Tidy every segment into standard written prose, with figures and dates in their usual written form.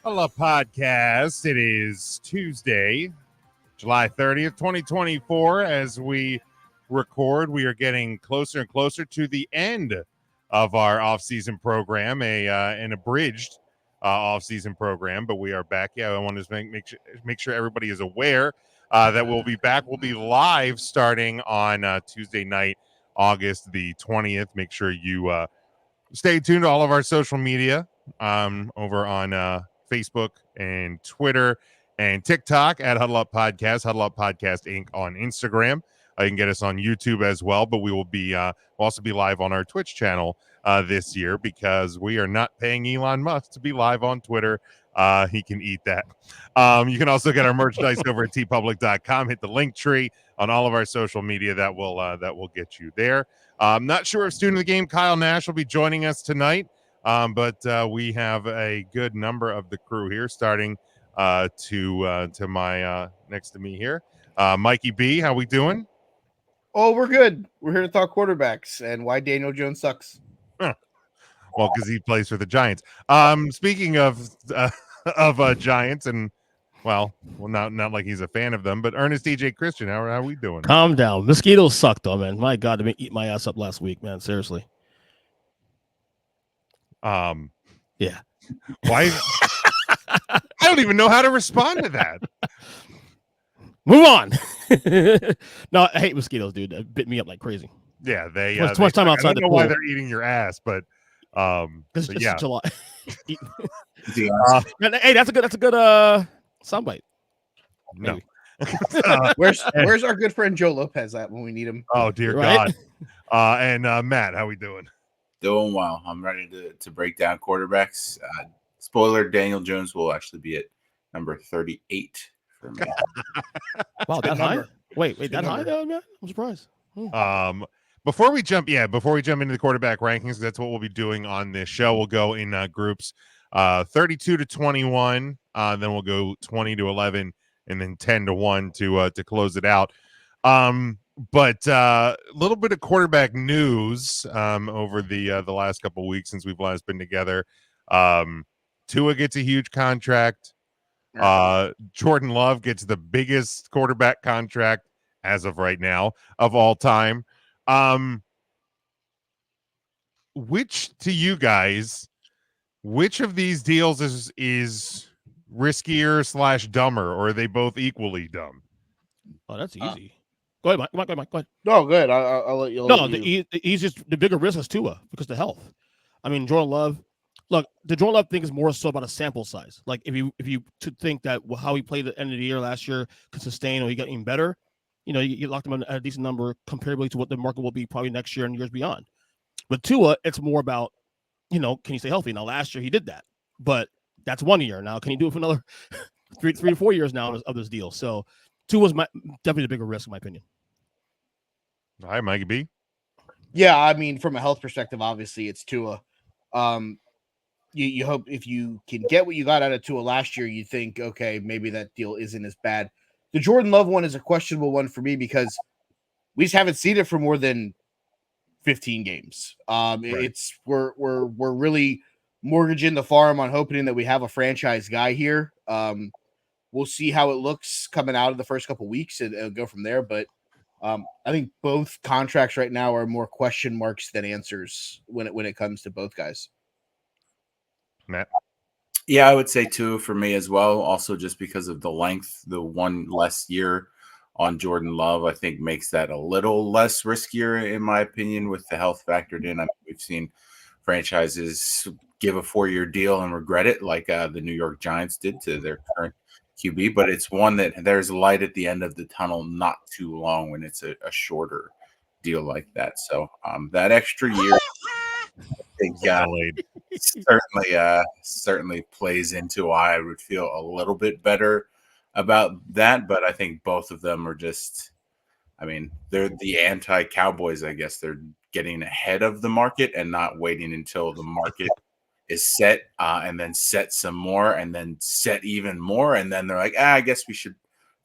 Huddle Up Podcast. It is Tuesday, July 30th, 2024. As we record, we are getting closer and closer to the end of our offseason program, an abridged offseason program, but we are back. Yeah, I want to make sure everybody is aware that we'll be back. We'll be live starting on Tuesday night, August the 20th. Make sure you stay tuned to all of our social media over on Facebook and Twitter and TikTok at Huddle Up Podcast, Huddle Up Podcast Inc. on Instagram. You can get us on YouTube as well, but we will be we'll also be live on our Twitch channel this year because we are not paying Elon Musk to be live on Twitter. He can eat that. You can also get our merchandise over at tpublic.com. Hit the link tree on all of our social media. That will get you there. I'm not sure if student of the game Kyle Nash will be joining us tonight, but we have a good number of the crew here, starting to my next to me here. Mikey B, how we doing? Oh, we're good. We're here to talk quarterbacks and why Daniel Jones sucks. Well, because he plays for the Giants. Speaking of Giants, and well, not like he's a fan of them, but Ernest DJ Christian, how are we doing? Calm down. Mosquitoes suck, though, man. My God, they eat my ass up last week, man. Seriously. Yeah. Why? I don't even know how to respond to that. Move on. No, I hate mosquitoes, dude. They bit me up like crazy. Yeah, they too much time outside I don't the know pool. why they're eating your ass, but It's yeah. July. Hey, that's a good soundbite. No. Where's our good friend Joe Lopez at when we need him? Oh dear Right? God. And Matt, how we doing? Doing well. I'm ready to break down quarterbacks. Spoiler: Daniel Jones will actually be at number 38 for me. Wow, that high? number. Wait, Good that high, number. though, man? I'm surprised. Before we jump into the quarterback rankings, that's what we'll be doing on this show. We'll go in groups 32 to 21, then we'll go 20 to 11, and then 10 to 1 to close it out. But a little bit of quarterback news over the last couple of weeks since we've last been together. Tua gets a huge contract. Jordan Love gets the biggest quarterback contract as of right now of all time. Which to you guys, which of these deals is riskier / dumber, or are they both equally dumb? Oh, that's easy. Go ahead, Mike. Go ahead. No, good. I'll let you. The bigger risk is Tua because of the health. I mean, Jordan Love. Look, the Jordan Love thing is more so about a sample size. Like if you to think that how he played at the end of the year last year could sustain or he got even better, you locked him at a decent number comparably to what the market will be probably next year and years beyond. But Tua, it's more about, can he stay healthy? Now, last year he did that, but that's 1 year. Now, can he do it for another three to 4 years now of this deal? So Tua's definitely the bigger risk, in my opinion. All right, Mikey B. Yeah, I mean, from a health perspective, obviously it's Tua. You hope if you can get what you got out of Tua last year, you think, okay, maybe that deal isn't as bad. The Jordan Love one is a questionable one for me because we just haven't seen it for more than 15 games. Right. It's we're really mortgaging the farm on hoping that we have a franchise guy here. We'll see how it looks coming out of the first couple weeks and go from there. But I think both contracts right now are more question marks than answers when it comes to both guys. Matt. Yeah, I would say 2 for me as well. Also, just because of the length, the one less year on Jordan Love, I think makes that a little less riskier, in my opinion, with the health factored in. I mean, we've seen franchises give a 4-year deal and regret it, like the New York Giants did to their current QB. But it's one that there's light at the end of the tunnel, not too long when it's a shorter deal like that. So that extra year, I think certainly plays into why I would feel a little bit better about that. But I think both of them are just, I mean, they're the anti-Cowboys, I guess. They're getting ahead of the market and not waiting until the market is set and then set some more and then set even more. And then they're like, I guess we should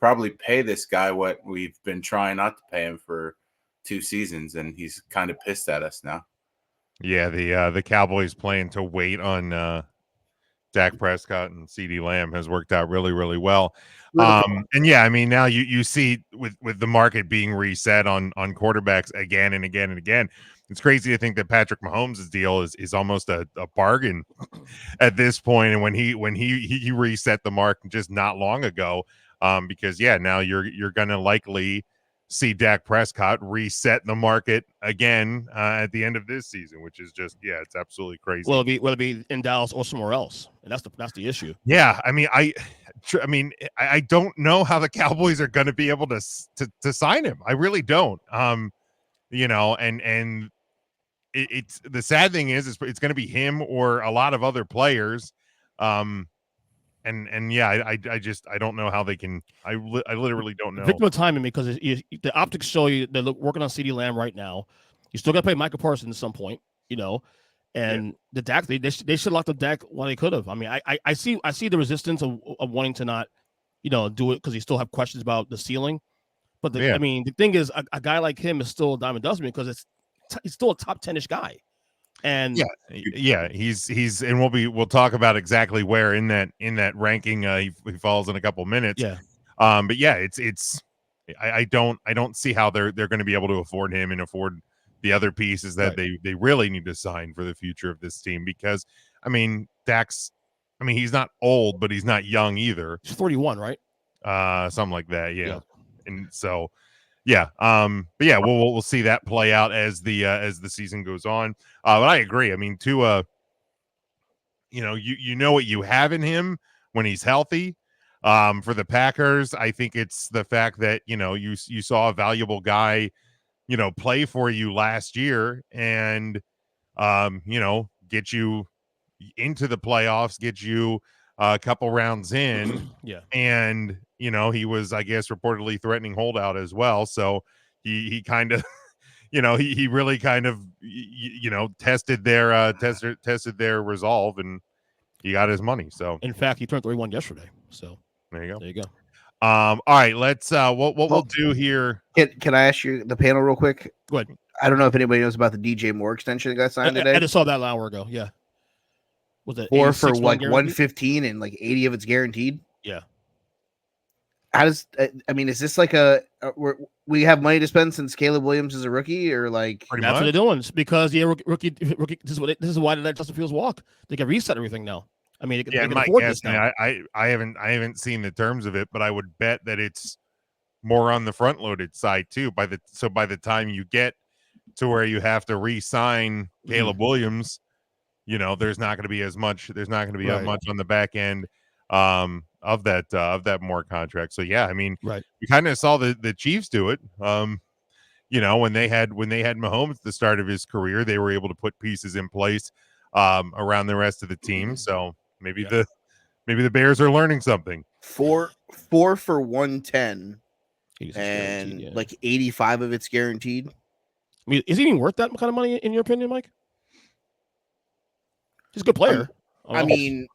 probably pay this guy what we've been trying not to pay him for 2 seasons. And he's kind of pissed at us now. Yeah, the Cowboys plan to wait on Dak Prescott and CeeDee Lamb has worked out really, really well. Really And yeah, I mean, now you see with the market being reset on quarterbacks again and again and again, it's crazy to think that Patrick Mahomes' deal is almost a bargain at this point. And when he reset the mark just not long ago, because yeah, now you're gonna likely see Dak Prescott reset the market again at the end of this season, which is just it's absolutely crazy. Well, it'll be in Dallas or somewhere else, and that's the issue. Yeah, I mean, I don't know how the Cowboys are going to be able to sign him. I really don't. You know, and it's the sad thing is it's going to be him or a lot of other players. And yeah, I don't know how they can. I literally don't know. Victim of timing, because the optics show you they're working on CeeDee Lamb right now. You still got to play Michael Parsons at some point, you know. And the Dak, they should lock the Dak while they could have. I mean, I see the resistance of wanting to not, do it because you still have questions about the ceiling. But I mean, the thing is, a guy like him is still a dime a dozen because he's still a top 10-ish guy. And he's and we'll talk about exactly where in that ranking he falls in a couple minutes. Yeah. But yeah, it's I don't see how they're going to be able to afford him and afford the other pieces that they really need to sign for the future of this team, because I mean, he's not old, but he's not young either. He's 41, right? Something like that. Yeah. And so, but yeah, we'll see that play out as the season goes on. But I agree. I mean, Tua, you know what you have in him when he's healthy. For the Packers, I think it's the fact that, you saw a valuable guy, play for you last year and, get you into the playoffs, get you a couple rounds in. Yeah. And, he was, I guess, reportedly threatening holdout as well. So he kind of, he really kind of, tested their resolve, and he got his money. So in fact, he turned 31 yesterday. So there you go. All right, let's what we'll do here. Can I ask you the panel real quick? Go ahead. I don't know if anybody knows about the DJ Moore extension that got signed today. I just saw that an hour ago. Yeah. Was it 4 for like guaranteed? 115 and like 80 of it's guaranteed? Yeah. How does is this like we have money to spend since Caleb Williams is a rookie, or like that's what they're doing? It's because rookie. This is why they let Justin Fields walk. They can reset everything now. I mean, they can afford this now. I haven't seen the terms of it, but I would bet that it's more on the front loaded side too. By the time you get to where you have to re-sign Caleb Williams, there's not going to be as much. There's not going to be as much on the back end of that Moore contract. So yeah, I mean, we kind of saw the Chiefs do it. When they had Mahomes at the start of his career, they were able to put pieces in place around the rest of the team. So maybe the Bears are learning something. 4 for 110 and like 85 of it's guaranteed. I mean, is he even worth that kind of money in your opinion, Mike? He's a good player. I mean,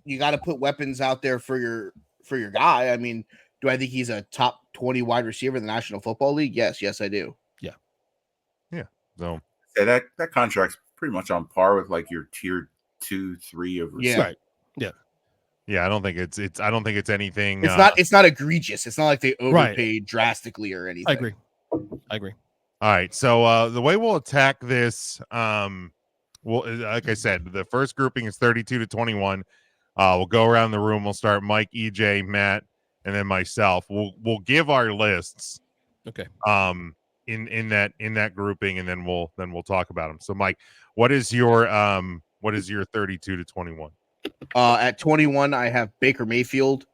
you got to put weapons out there for your guy. I mean, do I think he's a top 20 wide receiver in the National Football League? Yes, I do. Yeah. So that contract's pretty much on par with like your tier 2, 3 of receivers. Yeah. Right. Yeah. Yeah, I don't think it's anything. It's not egregious. It's not like they overpaid drastically or anything. I agree. All right. So the way we'll attack this, like I said, the first grouping is 32 to 21. We'll go around the room. We'll start Mike, EJ, Matt, and then myself. We'll give our lists. Okay. In that grouping, and then we'll talk about them. So, Mike, what is your 32 to 21? At 21, I have Baker Mayfield.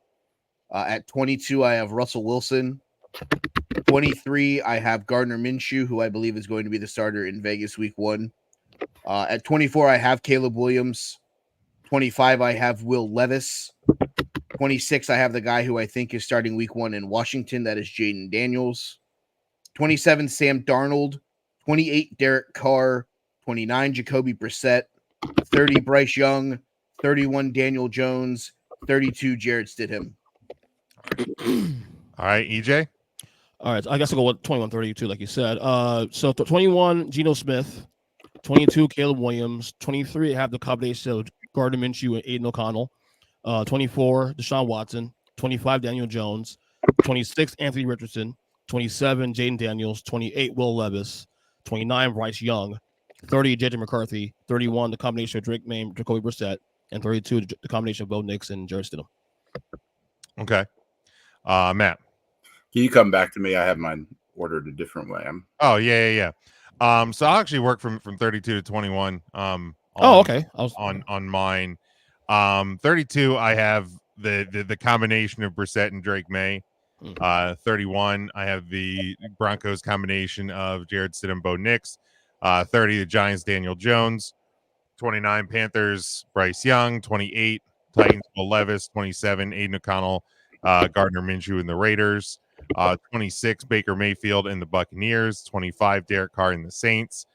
At 22, I have Russell Wilson. 23, I have Gardner Minshew, who I believe is going to be the starter in Vegas Week 1. At 24, I have Caleb Williams. 25, I have Will Levis. 26, I have the guy who I think is starting Week 1 in Washington. That is Jaden Daniels. 27, Sam Darnold. 28, Derek Carr. 29, Jacoby Brissett. 30, Bryce Young. 31, Daniel Jones. 32, Jared Stidham. All right, EJ. All right, I guess I'll go with 21, 32, like you said. So 21, Geno Smith. 22, Caleb Williams. 23, I have the combination of Gardner Minshew and Aiden O'Connell. 24, Deshaun Watson. 25, Daniel Jones. 26, Anthony Richardson. 27, Jaden Daniels. 28, Will Levis. 29, Bryce Young. 30, JJ McCarthy. 31, the combination of Drake May, Jacoby Brissett. And 32, the combination of Bo Nix and Jarrett Stidham. Okay. Matt. Can you come back to me? I have mine ordered a different way. Oh, yeah. So I'll actually work from 32 to 21. Okay. On mine. 32, I have the combination of Brissett and Drake May. 31, I have the Broncos combination of Jared Stidham, Bo Nix. 30, the Giants, Daniel Jones. 29, Panthers, Bryce Young. 28, Titans, Will Levis. 27, Aiden O'Connell, Gardner Minshew and the Raiders. 26, Baker Mayfield and the Buccaneers. 25, Derek Carr and the Saints.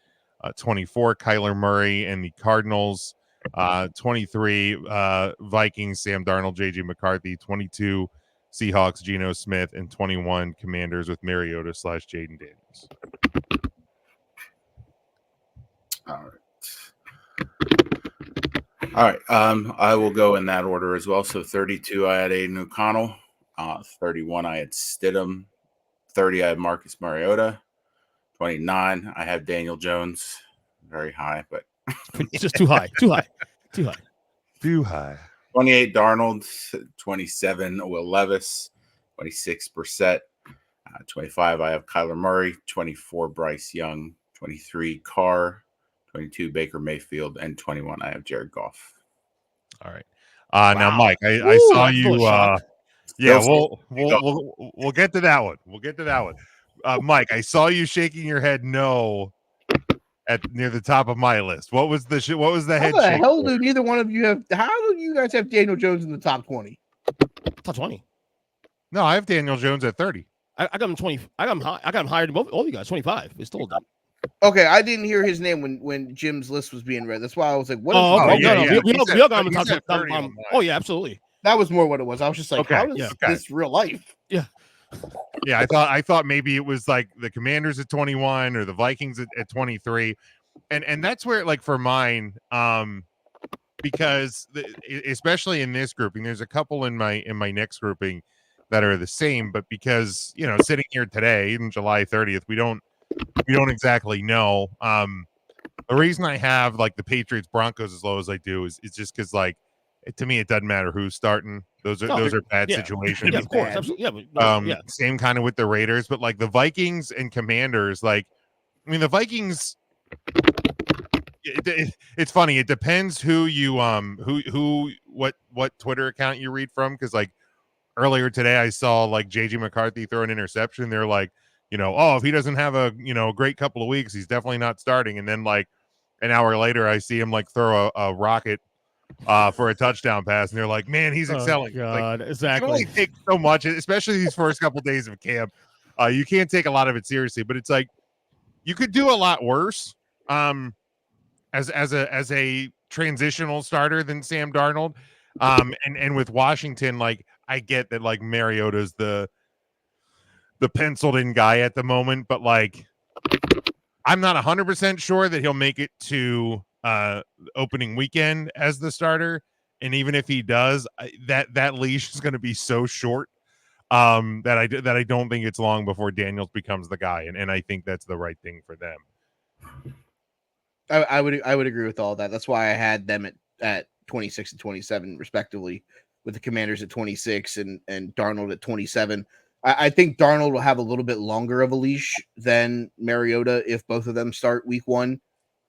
24, Kyler Murray and the Cardinals. 23, Vikings, Sam Darnold, JJ McCarthy. 22, Seahawks, Geno Smith. And 21, Commanders with Mariota / Jaden Daniels. All right. I will go in that order as well. So 32, I had Aiden O'Connell. 31, I had Stidham. 30, I had Marcus Mariota. 29, I have Daniel Jones. Very high, but it's just too high. 28, Darnold. 27, Will Levis. 26, Brissett. 25, I have Kyler Murray. 24, Bryce Young. 23, Carr. 22, Baker Mayfield. And 21, I have Jared Goff. All right. Now, Mike, I saw you. Yeah, we'll get to that one. Mike, I saw you shaking your head no at near the top of my list. What was the head shake? How the hell do neither one of you have? How do you guys have Daniel Jones in the top 20? Top 20. No, I have Daniel Jones at 30. I got him 20. I got him higher than all you guys. 25. It's still done. Okay, I didn't hear his name when Jim's list was being read. That's why I was like, "What?" We all got him in top 20. Oh yeah, absolutely. That was more what it was. I was just like, "How is this real life?" Yeah. Yeah, I thought maybe it was like the Commanders at 21 or the Vikings at 23, and that's where, like, for mine, because especially in this grouping, there's a couple in my next grouping that are the same, but because sitting here today in July 30th, we don't exactly know. The reason I have like the Patriots Broncos as low as I do is just because, like, to me it doesn't matter who's starting. Those are bad situations. Yeah, of course. Absolutely. Same kind of with the Raiders, but like the Vikings and Commanders, like, I mean, the Vikings, it's funny. It depends who you what Twitter account you read from, because like earlier today I saw like JJ McCarthy throw an interception. They're like, if he doesn't have a great couple of weeks, he's definitely not starting. And then like an hour later, I see him like throw a rocket for a touchdown pass, and they're like, man, he's excelling. God, like, exactly. You can only take so much, especially these first couple of days of camp. You can't take a lot of it seriously, but it's like you could do a lot worse as a transitional starter than Sam Darnold. And with Washington, like, I get that like Mariota's the penciled in guy at the moment, but like I'm not 100% sure that he'll make it to opening weekend as the starter. And even if he does, that leash is going to be so short that I don't think it's long before Daniels becomes the guy. And I think that's the right thing for them. I would agree with all that. That's why I had them at 26 and 27 respectively, with the Commanders at 26 and Darnold at 27. I think Darnold will have a little bit longer of a leash than Mariota if both of them start week one.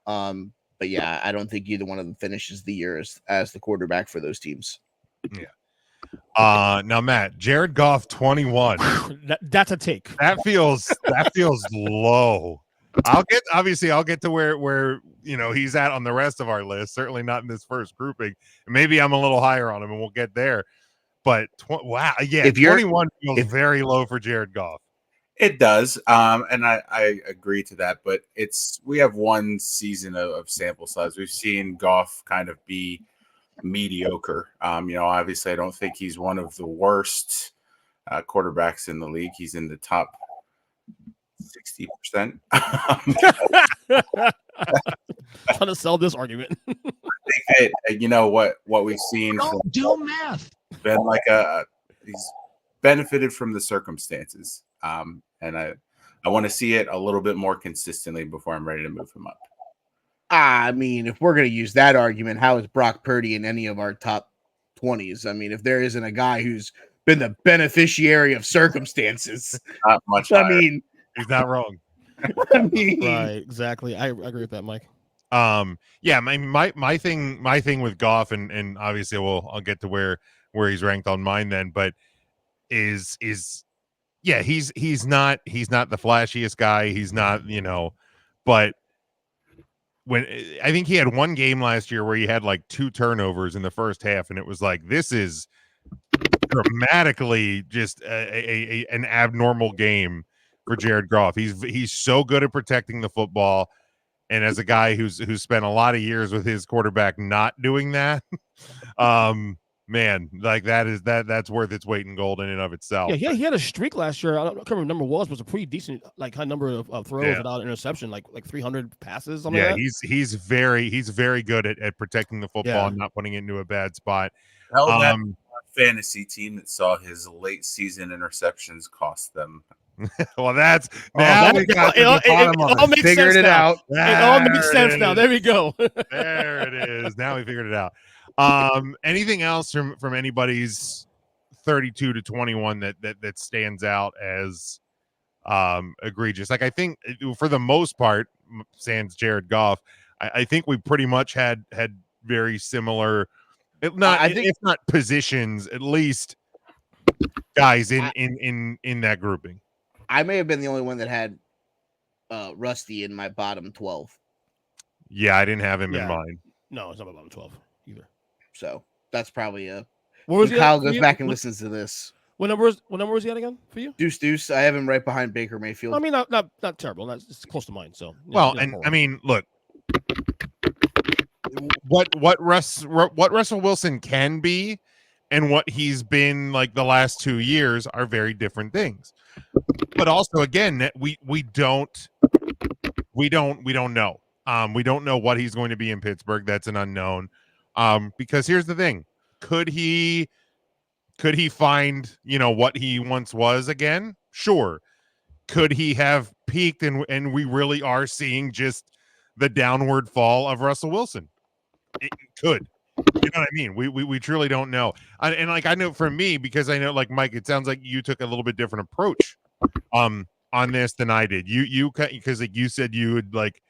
But yeah, I don't think either one of them finishes the year as the quarterback for those teams. Yeah. Now, Matt, Jared Goff 21. That's a take. That feels low. I'll get to where he's at on the rest of our list. Certainly not in this first grouping. Maybe I'm a little higher on him, and we'll get there. But wow, yeah, if 21 feels very low for Jared Goff. It does, and I agree to that. But we have one season of sample size. We've seen Goff kind of be mediocre. Obviously, I don't think he's one of the worst quarterbacks in the league. He's in the top 60%. Trying to sell this argument. I think Hey, you know what we've seen from Do math. been like he's benefited from the circumstances. And I want to see it a little bit more consistently before I'm ready to move him up. I mean, if we're going to use that argument, how is Brock Purdy in any of our top 20s? I mean, if there isn't a guy who's been the beneficiary of circumstances, Not much I higher. mean, He's not wrong. Right, exactly. I agree with that, Mike. Yeah, my thing with Goff, and obviously I'll get to where he's ranked on mine then, but is yeah, he's not the flashiest guy. He's not, but when I think he had one game last year where he had like 2 turnovers in the first half, and it was like, this is dramatically just an abnormal game for Jared Goff. He's so good at protecting the football. And as a guy who's spent a lot of years with his quarterback not doing that, man, like that's worth its weight in gold in and of itself. Yeah, he had a streak last year. I can't remember what the number was a pretty decent like high number of throws without interception, like 300 passes. Something like that. he's very good at protecting the football and not putting it into a bad spot. Hell, that fantasy team that saw his late season interceptions cost them. Well, that's now we got to the bottom of it. Figured it out. It all makes sense now. There we go. There it is. Now we figured it out. Anything else from anybody's 32 to 21 that stands out as egregious? Like, I think for the most part, sans Jared Goff, I think we pretty much had very similar, if not positions, at least guys in that grouping. I may have been the only one that had Rusty in my bottom 12. Yeah, I didn't have him in mind. No, it's not my bottom 12 either. So that's probably when Kyle goes back and listens to this. What number was he at again for you? Deuce. I have him right behind Baker Mayfield. I mean, not terrible. It's close to mine. So I mean, look, what Russell Wilson can be and what he's been like the last 2 years are very different things. But also, again, we don't know. We don't know what he's going to be in Pittsburgh. That's an unknown. Because here's the thing: could he find what he once was again? Sure. Could he have peaked and we really are seeing just the downward fall of Russell Wilson? It could. You know what I mean? We truly don't know. And like, I know for me, because I know, like, Mike, it sounds like you took a little bit different approach on this than I did. You because like you said you had like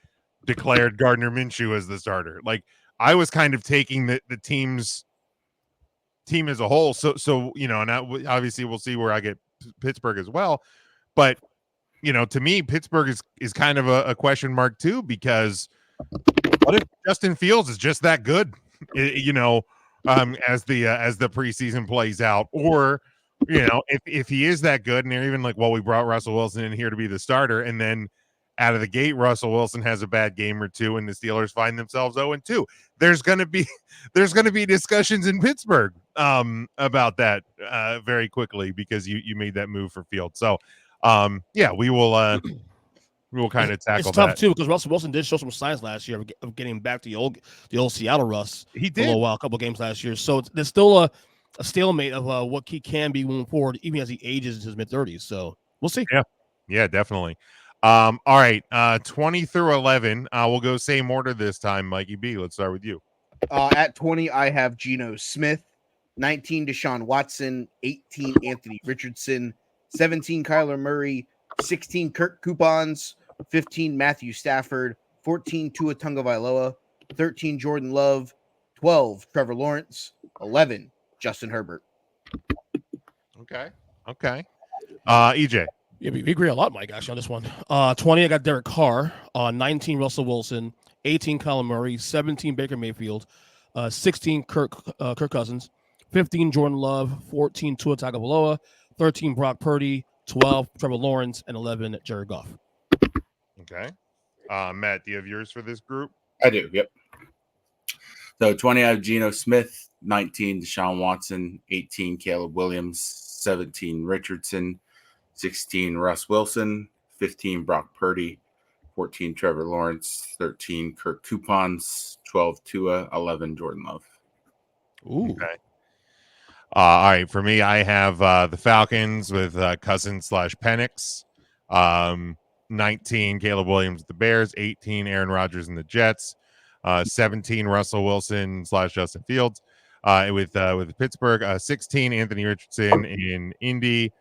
declared Gardner Minshew as the starter. Like, I was kind of taking the team as a whole. So and obviously we'll see where I get Pittsburgh as well. But to me, Pittsburgh is kind of a question mark too, because what if Justin Fields is just that good? As the preseason plays out, or if he is that good, and they're even like, well, we brought Russell Wilson in here to be the starter, and then out of the gate, Russell Wilson has a bad game or two, and the Steelers find themselves 0-2. There's gonna be discussions in Pittsburgh about that very quickly, because you made that move for Fields. So we will kind of tackle it's tough that too, because Russell Wilson did show some signs last year of getting back to the old Seattle Russ. He did for a little while, a couple of games last year. So there's still a stalemate of what he can be moving forward, even as he ages into his mid-30s. So we'll see. Yeah, definitely. All right, 20 through 11. We'll go same order this time. Mikey B, let's start with you. At 20, I have Geno Smith. 19, Deshaun Watson. 18, Anthony Richardson. 17, Kyler Murray. 16, Kirk Coupons. 15, Matthew Stafford. 14, Tua Tagovailoa. 13, Jordan Love. 12, Trevor Lawrence. 11, Justin Herbert. Okay. EJ. Yeah, we agree a lot, Mike, actually, on this one. 20, I got Derek Carr. 19, Russell Wilson. 18, Kyler Murray. 17, Baker Mayfield. 16, Kirk Cousins. 15, Jordan Love. 14, Tua Tagovailoa. 13, Brock Purdy. 12, Trevor Lawrence. And 11, Jared Goff. Okay. Matt, do you have yours for this group? I do, yep. So 20, I have Geno Smith. 19, Deshaun Watson. 18, Caleb Williams. 17, Richardson. 16, Russ Wilson. 15, Brock Purdy. 14 Trevor Lawrence, 13 Kirk Coupons, 12 Tua, 11 Jordan Love. Ooh. Okay. All right, for me, I have the Falcons with Cousins/Penix, 19 Caleb Williams with the Bears, 18 Aaron Rodgers and the Jets, 17 Russell Wilson/Justin Fields with Pittsburgh, 16 Anthony Richardson in Indy,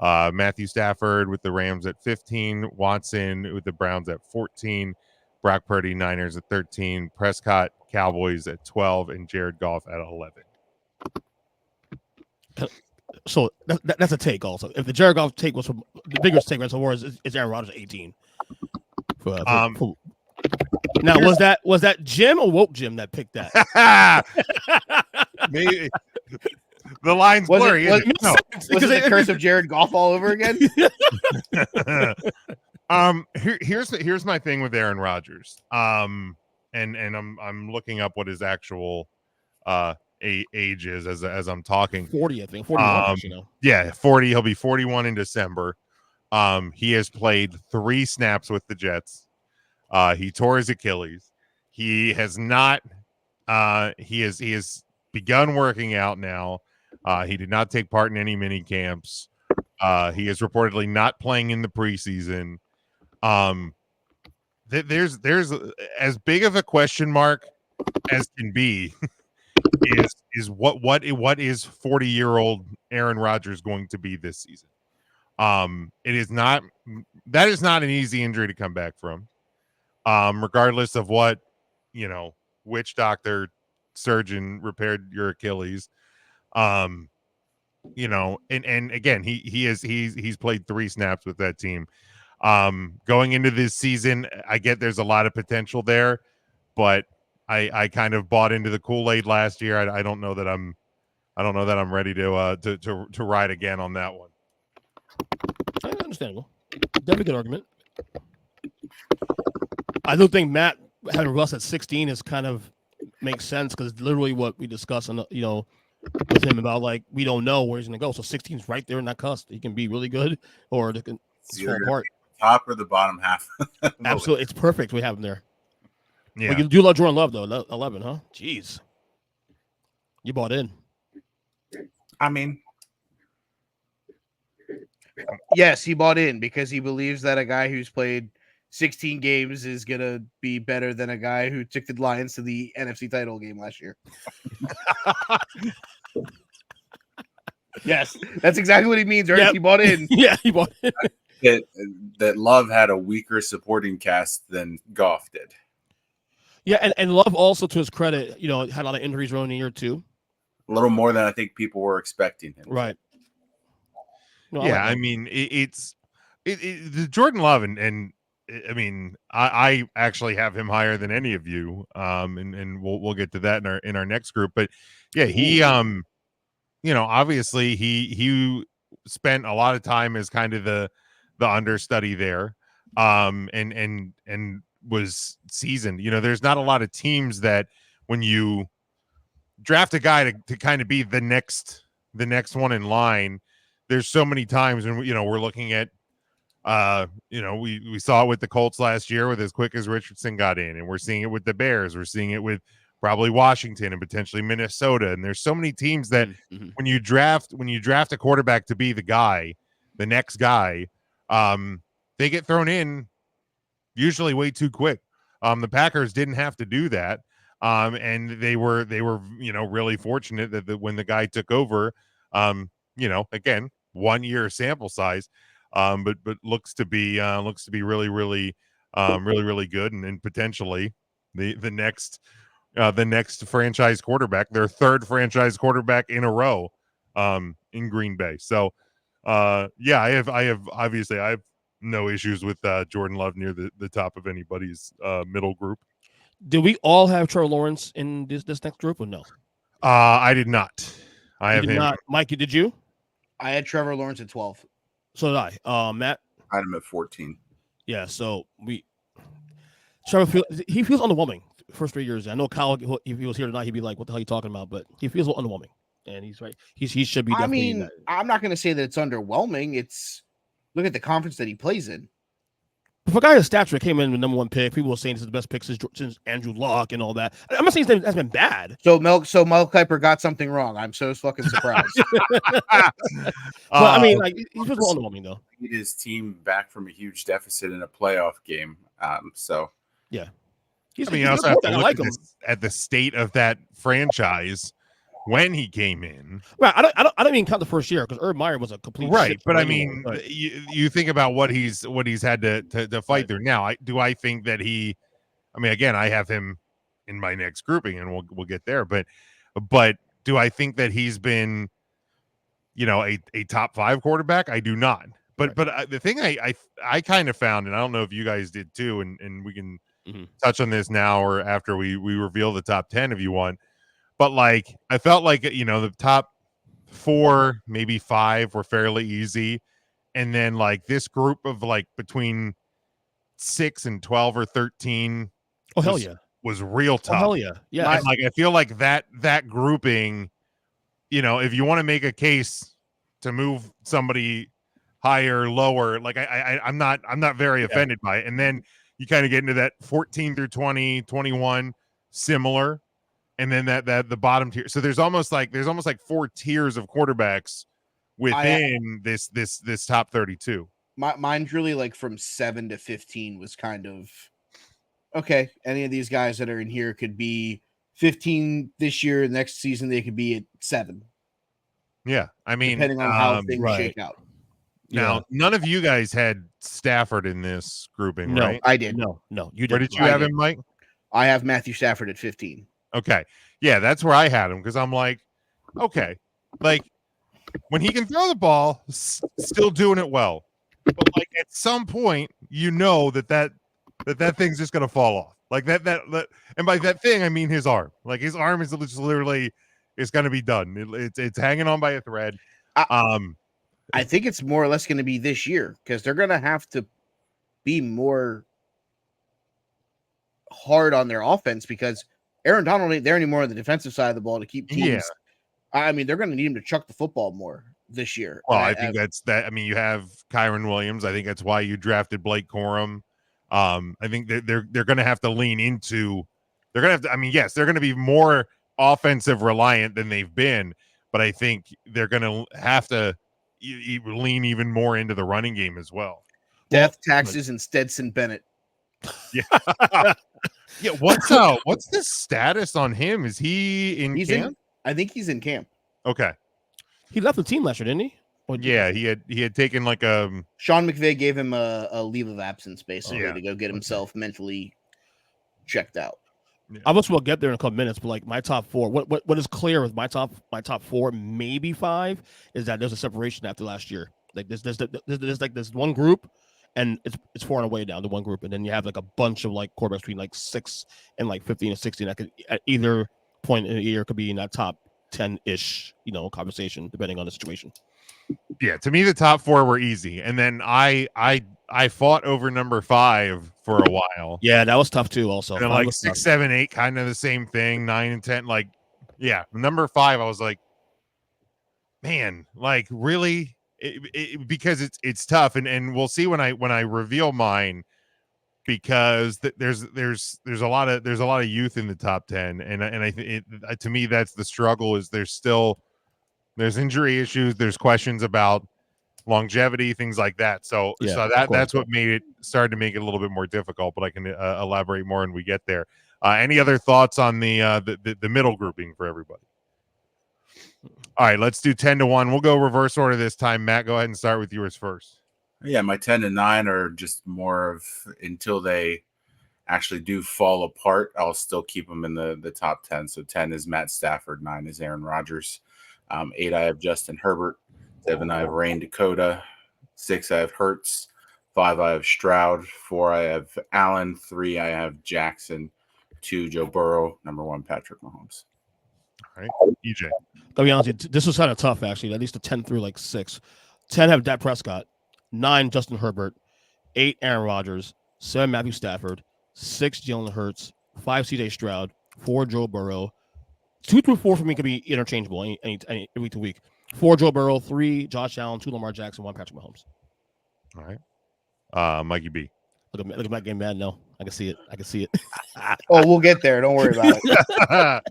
Matthew Stafford with the Rams at 15, Watson with the Browns at 14, Brock Purdy Niners at 13, Prescott Cowboys at 12, and Jared Goff at 11. So that's a take also. If the Jared Goff take was from the biggest take, right? So is Aaron Rodgers 18? Now was that Jim or Woke Jim that picked that? Maybe the line's blurry. Was it the curse of Jared Goff all over again? Here's my thing with Aaron Rodgers. And I'm looking up what his actual age is as I'm talking. 40, I think. 41, Yeah, 40. He'll be 41 in December. He has played 3 snaps with the Jets. He tore his Achilles. He has not. He has begun working out now. He did not take part in any mini camps. He is reportedly not playing in the preseason. There's as big of a question mark as can be. Is what is 40-year-old Aaron Rodgers going to be this season? It is not. That is not an easy injury to come back from. Regardless of what, which doctor, surgeon repaired your Achilles. And again, he's played 3 snaps with that team. Going into this season, I get there's a lot of potential there, but I kind of bought into the Kool-Aid last year. I don't know that I'm ready to ride again on that one. Understandable. Definitely a good argument. I do think Matt having Russ at 16 is kind of makes sense because literally what we discussed on with him about we don't know where he's going to go. So 16 is right there in that cusp. He can be really good or it can fall apart. Top or the bottom half. Absolutely, it's perfect. We have him there. Yeah, you do love Jordan Love though. 11, huh? Jeez, you bought in. I mean, yes, he bought in because he believes that a guy who's played 16 games is going to be better than a guy who took the Lions to the NFC title game last year. Yes, that's exactly what he means, right? Yep. He bought in. Yeah, he bought in. that Love had a weaker supporting cast than Goff did. Yeah, and Love also, to his credit, had a lot of injuries early in the year too. A little more than I think people were expecting him. Right. No, yeah, I mean, it's the Jordan Love and I mean, I actually have him higher than any of you. And we'll get to that in our next group. But yeah, he obviously he spent a lot of time as kind of the understudy there. And was seasoned. There's not a lot of teams that when you draft a guy to kind of be the next one in line, there's so many times when we're looking at we saw it with the Colts last year with as quick as Richardson got in, and we're seeing it with the Bears. We're seeing it with probably Washington and potentially Minnesota. And there's so many teams that when you draft a quarterback to be the next guy, they get thrown in usually way too quick. The Packers didn't have to do that. And they were really fortunate that when the guy took over, again, 1 year sample size, but looks to be really, really, really good, and potentially the next franchise quarterback, their 3rd franchise quarterback in a row, in Green Bay. So, yeah, I have no issues with Jordan Love near the top of anybody's middle group. Did we all have Trevor Lawrence in this next group or no? I did not. I have him. Not. Mikey, did you? I had Trevor Lawrence at 12. So did I. Matt? I had him at 14. Yeah, so Trevor he feels underwhelming first 3 years. I know Kyle, if he was here tonight, he'd be like, what the hell are you talking about? But he feels a little underwhelming. And he's right. He should be definitely. I mean, I'm not going to say that it's underwhelming. It's look at the conference that he plays in. For a guy of stature that came in with #1 pick, people were saying this is the best pick since Andrew Luck and all that. I'm not saying his name has been bad. So Mel Kiper got something wrong. I'm so fucking surprised. But I mean, like he's just well-known though. Lead his team back from a huge deficit in a playoff game. So yeah, I mean, you also have to look at the state of that franchise when he came in. Right. I don't even count the first year because Urban Meyer was a complete right. But I anyway, mean, but you think about what he's had to fight through now. I think that he. I mean, again, I have him in my next grouping, and we'll get there. But do I think that he's been, a top 5 quarterback? I do not. But the thing I kind of found, and I don't know if you guys did too, and we can touch on this now or after we reveal the top 10 if you want. But like I felt like the top 4, maybe 5 were fairly easy, and then like this group of like between 6 and 12 or 13. Oh hell yeah, was real tough. Oh hell yeah, yeah. And like I feel like that grouping, if you want to make a case to move somebody higher, lower, like I'm not very offended by it. And then you kind of get into that 14 through 20, 21, similar, and then that the bottom tier. So there's almost like 4 tiers of quarterbacks within this top 32. Mine's really like from 7 to 15 was kind of okay. Any of these guys that are in here could be 15 this year. Next season they could be at 7. Yeah, I mean, depending on how things shake out. Now, none of you guys had Stafford in this grouping, no, right? I did. No, you did. Where did you have him, Mike? I have Matthew Stafford at 15. Okay. Yeah, that's where I had him because I'm like, okay, like when he can throw the ball, still doing it well. But like at some point, that thing's just gonna fall off. Like that, and by that thing, I mean his arm. Like his arm is just literally it's gonna be done. It's hanging on by a thread. I think it's more or less going to be this year because they're going to have to be more hard on their offense because Aaron Donald ain't there anymore on the defensive side of the ball to keep teams. Yeah. I mean, they're going to need him to chuck the football more this year. Well, I think that's that. I mean, you have Kyron Williams. I think that's why you drafted Blake Corum. I think they're going to have to lean into. They're going to have to. I mean, yes, they're going to be more offensive reliant than they've been, but I think they're going to have to lean even more into the running game as well. Death, taxes, and Stetson Bennett. Yeah. Yeah. What's the status on him? Is he in camp? I think he's in camp. Okay. He left the team last year, didn't he? Yeah, he had taken like Sean McVay gave him a leave of absence basically to go get himself mentally checked out. Yeah. I will get there in a couple minutes, but like my top 4, what is clear with my top 4, maybe 5, is that there's a separation after last year. Like there's like this one group, and it's 4 and away down to one group, and then you have like a bunch of like quarterbacks between like 6 and like 15 and 16 that could at either point in the year could be in that top 10-ish, conversation depending on the situation. Yeah, to me the top 4 were easy, and then I fought over number 5 for a while. Yeah, that was tough too. Also, and then like 6, 7, 8, kind of the same thing. 9 and 10, like yeah. Number 5, I was like, man, like really, because it's tough, and we'll see when I reveal mine, because there's a lot of youth in the top 10, and I think to me that's the struggle. Is there's injury issues, there's questions about longevity, things like that. So that's what started to make it a little bit more difficult. But I can elaborate more when we get there. Any other thoughts on the middle grouping for everybody? All right, let's do 10 to 1. We'll go reverse order this time. Matt, go ahead and start with yours first. Yeah, my 10 to 9 are just more of until they actually do fall apart. I'll still keep them in the top 10. So 10 is Matt Stafford, 9 is Aaron Rodgers, 8 I have Justin Herbert, 7 I have Rain Dakota, 6 I have Hurts, 5 I have Stroud, 4 I have Allen, 3 I have Jackson, 2 Joe Burrow, number 1 Patrick Mahomes. All right, EJ. I'll be honest with you, this was kind of tough actually. At least the 10 through like 6. 10 have Dak Prescott, 9 Justin Herbert, 8 Aaron Rodgers, 7 Matthew Stafford, 6 Jalen Hurts, 5 CJ Stroud, 4 Joe Burrow. 2 through 4 for me could be interchangeable any week to week. 4 Joe Burrow, 3 Josh Allen, 2 Lamar Jackson, 1 Patrick Mahomes. All right. Mikey B. Look at Matt getting mad. No, I can see it. I can see it. Oh, we'll get there. Don't worry about it.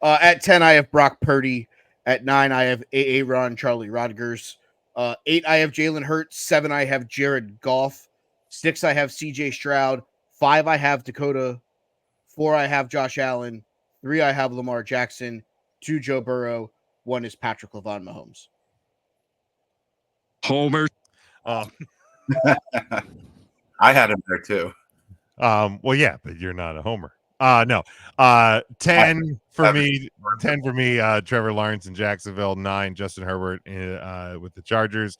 At 10, I have Brock Purdy. At 9, I have Aaron Charlie Rodgers. 8, I have Jalen Hurts. 7, I have Jared Goff. 6, I have CJ Stroud. 5, I have Dakota. 4, I have Josh Allen. 3, I have Lamar Jackson. 2, Joe Burrow. 1 is Patrick LaVon Mahomes. Homer. I had him there too. Well, yeah, but you're not a homer. No. 10 for me. 10 for me. Trevor Lawrence in Jacksonville. 9, Justin Herbert with the Chargers.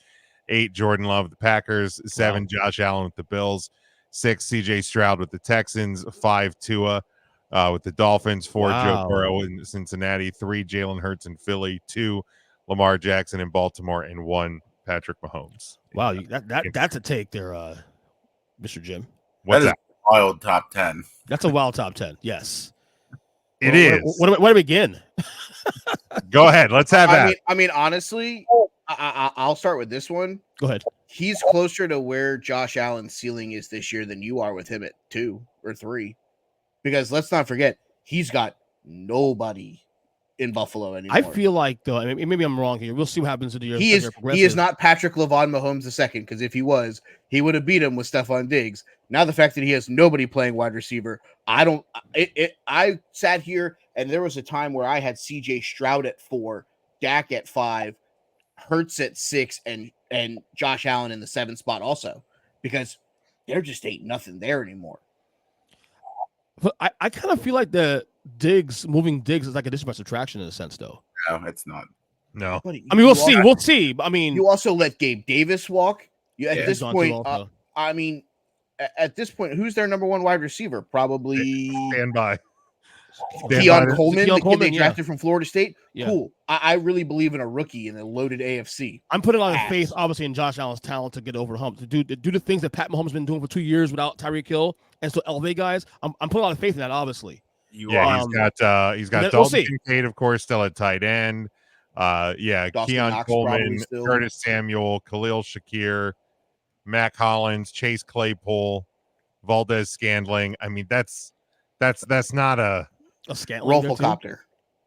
8, Jordan Love with the Packers. 7, Josh Allen with the Bills. 6, CJ Stroud with the Texans. 5, Tua with the Dolphins. 4, Joe Burrow in Cincinnati. 3, Jalen Hurts in Philly. 2, Lamar Jackson in Baltimore. And 1, Patrick Mahomes. Wow, that's a take there, Mr. Jim. What's that? A wild top 10. That's a wild top 10. Yes, It is. Where do we begin? Go ahead. Let's have that. I mean, honestly, I'll start with this one. Go ahead. He's closer to where Josh Allen's ceiling is this year than you are with him at 2 or 3. Because let's not forget, he's got nobody in Buffalo anymore. I feel like, though, I mean, maybe I'm wrong here. We'll see what happens to the year. He is not Patrick LaVon Mahomes II, because if he was, he would have beat him with Stephon Diggs. Now the fact that he has nobody playing wide receiver, I sat here and there was a time where I had CJ Stroud at 4, Dak at 5, Hurts at 6, and Josh Allen in the 7th spot also, because there just ain't nothing there anymore. But I kind of feel like the moving Diggs is like addition by subtraction in a sense, though. No, it's not. No. I mean, we'll see. We'll see. I mean, you also let Gabe Davis walk. At this point, I mean, at this point, who's their number 1 wide receiver? Probably Stand by. Keon Coleman, the kid they drafted from Florida State. Yeah. Cool. I really believe in a rookie in a loaded AFC. I'm putting a lot of faith, obviously, in Josh Allen's talent to get over the hump, to do the things that Pat Mahomes has been doing for 2 years without Tyreek Hill, and so elevate guys. I'm putting a lot of faith in that, obviously. He's got Dalton Kincaid, of course, still at tight end. Keon Knox Coleman, Curtis Samuel, Khalil Shakir, Mac Hollins, Chase Claypool, Valdez Scandling. I mean, that's not a Scantling Rolfocopter.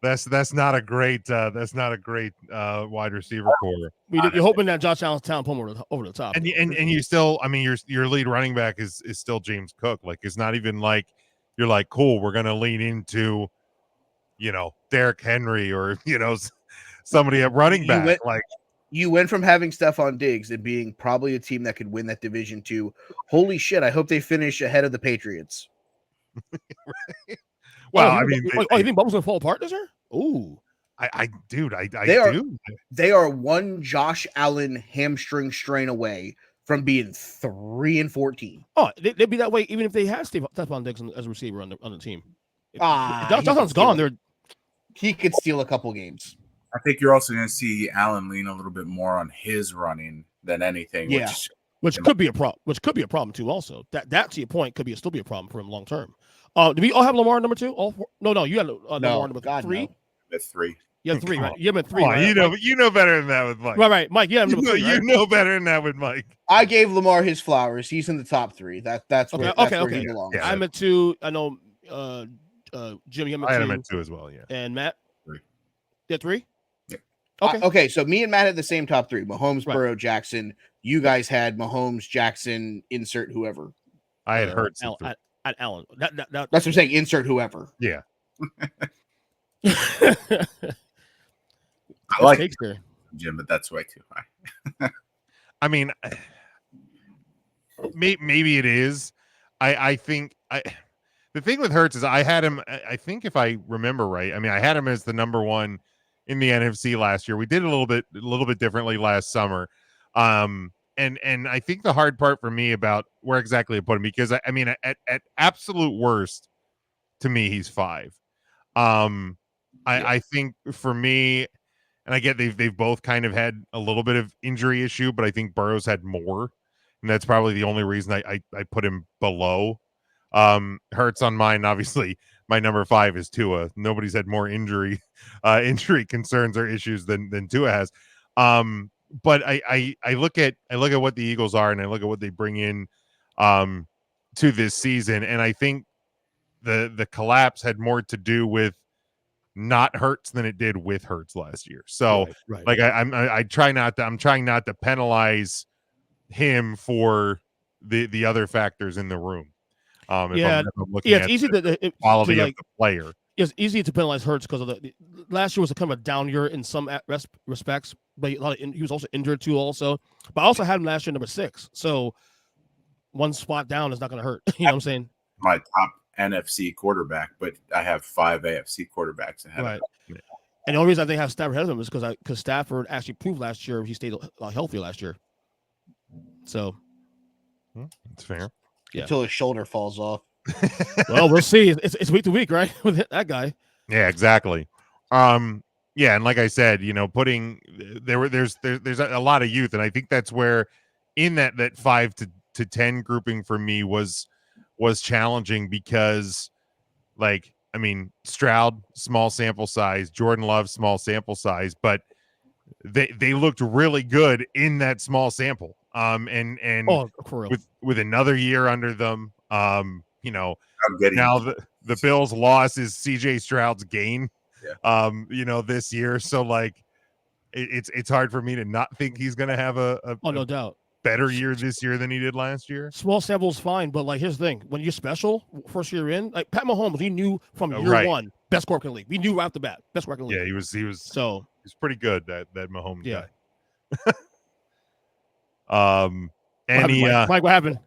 That's not a great wide receiver core. You're hoping that Josh Allen's talent put him over the top. And you still, I mean, your lead running back is still James Cook. Like, it's not even like you're like, cool, we're gonna lean into, Derrick Henry or somebody at running back. You went from having Stephon Diggs and being probably a team that could win that division to, holy shit, I hope they finish ahead of the Patriots. Right? Well, you think Bubba's gonna fall apart this year? Ooh, I do. They are one Josh Allen hamstring strain away from being 3-14. Oh, they'd be that way even if they had Stephon Diggs as a receiver on the team. If Josh Allen's gone, he could steal a couple games. I think you're also going to see Allen lean a little bit more on his running than anything. Yeah. Which could be a problem. Which could be a problem too. Also, that to your point could still be a problem for him long term. Do we all have Lamar number 2? All 4? No, you had Lamar number 3. No. That's 3. You have 3, right? You have 3. Oh, right? you know better than that with Mike. Right, Mike. Yeah, number 3. You know better than that with Mike. I gave Lamar his flowers. He's in the top 3. That's where he belongs. Yeah. I'm at 2. I know, Jim. You have I had him at 2 as well. Yeah. And Matt. 3. Yeah, 3. Yeah. Okay. So me and Matt had the same top 3: Mahomes, Burrow, Jackson. You guys had Mahomes, Jackson, insert whoever. I had Hurts at Allen. That's what I'm saying. Insert whoever. Yeah. I like it, Jim, but that's way too high. I mean, maybe it is. I think the thing with Hurts is I had him. I think if I remember right, I mean, I had him as the number 1 in the NFC last year. We did a little bit differently last summer. And I think the hard part for me about where exactly I put him, because I mean, at absolute worst, to me, he's 5. I think for me, and I get they've both kind of had a little bit of injury issue, but I think Burrow's had more, and that's probably the only reason I put him below. Hurts on mine, obviously. My number 5 is Tua. Nobody's had more injury concerns or issues than Tua has. But I look at what the Eagles are, and I look at what they bring in to this season, and I think the collapse had more to do with not Hurts than it did with Hurts last year. So right. like I'm trying not to penalize him for the other factors in the room. If I'm looking it's at easy the quality of the player. It's easy to penalize Hurts because of the last year was a kind of a down year in some respects, but he was also injured too. Also, but I also had him last year number 6, so one spot down is not going to hurt. You know what I'm saying? My top NFC quarterback, but I have 5 AFC quarterbacks ahead of him. And the only reason I think I have Stafford ahead of him is because Stafford actually proved last year he stayed healthy last year. So that's fair. Yeah. Until his shoulder falls off. Well, we'll see. It's week to week, right? With that guy. Yeah, exactly. Yeah, and like I said, putting there's a lot of youth, and I think that's where in that 5 to 10 grouping for me was challenging because, like, I mean, Stroud, small sample size, Jordan Love, small sample size, but they looked really good in that small sample. And for real. with another year under them, now getting the Bills' loss is CJ Stroud's gain. Yeah. This year. So like it's hard for me to not think he's gonna have no doubt better year this year than he did last year. Small sample is fine, but like here's the thing: when you're special, first year in, like Pat Mahomes, we knew from year one, best quarterback in the league. We knew right off the bat, best quarterback in the league. Yeah, he's pretty good, that Mahomes guy. Mike, what happened?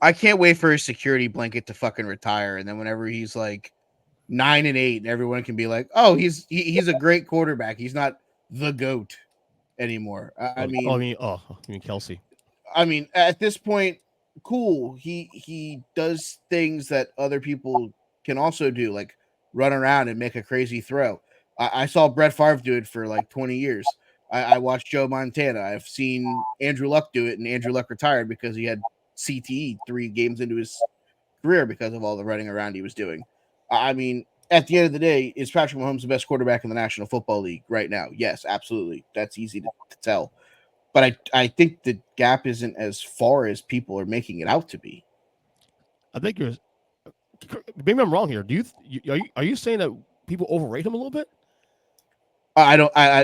I can't wait for his security blanket to fucking retire, and then whenever he's like 9-8, and everyone can be like, "Oh, he's a great quarterback. He's not the GOAT anymore." I mean, Kelsey. I mean, at this point, cool. He does things that other people can also do, like run around and make a crazy throw. I saw Brett Favre do it for like 20 years. I watched Joe Montana. I've seen Andrew Luck do it, and Andrew Luck retired because he had CTE 3 games into his career because of all the running around he was doing. I mean, at the end of the day, is Patrick Mahomes the best quarterback in the National Football League right now? Yes, absolutely. That's easy to tell. But I think the gap isn't as far as people are making it out to be. I think maybe I'm wrong here. Are you saying that people overrate him a little bit? I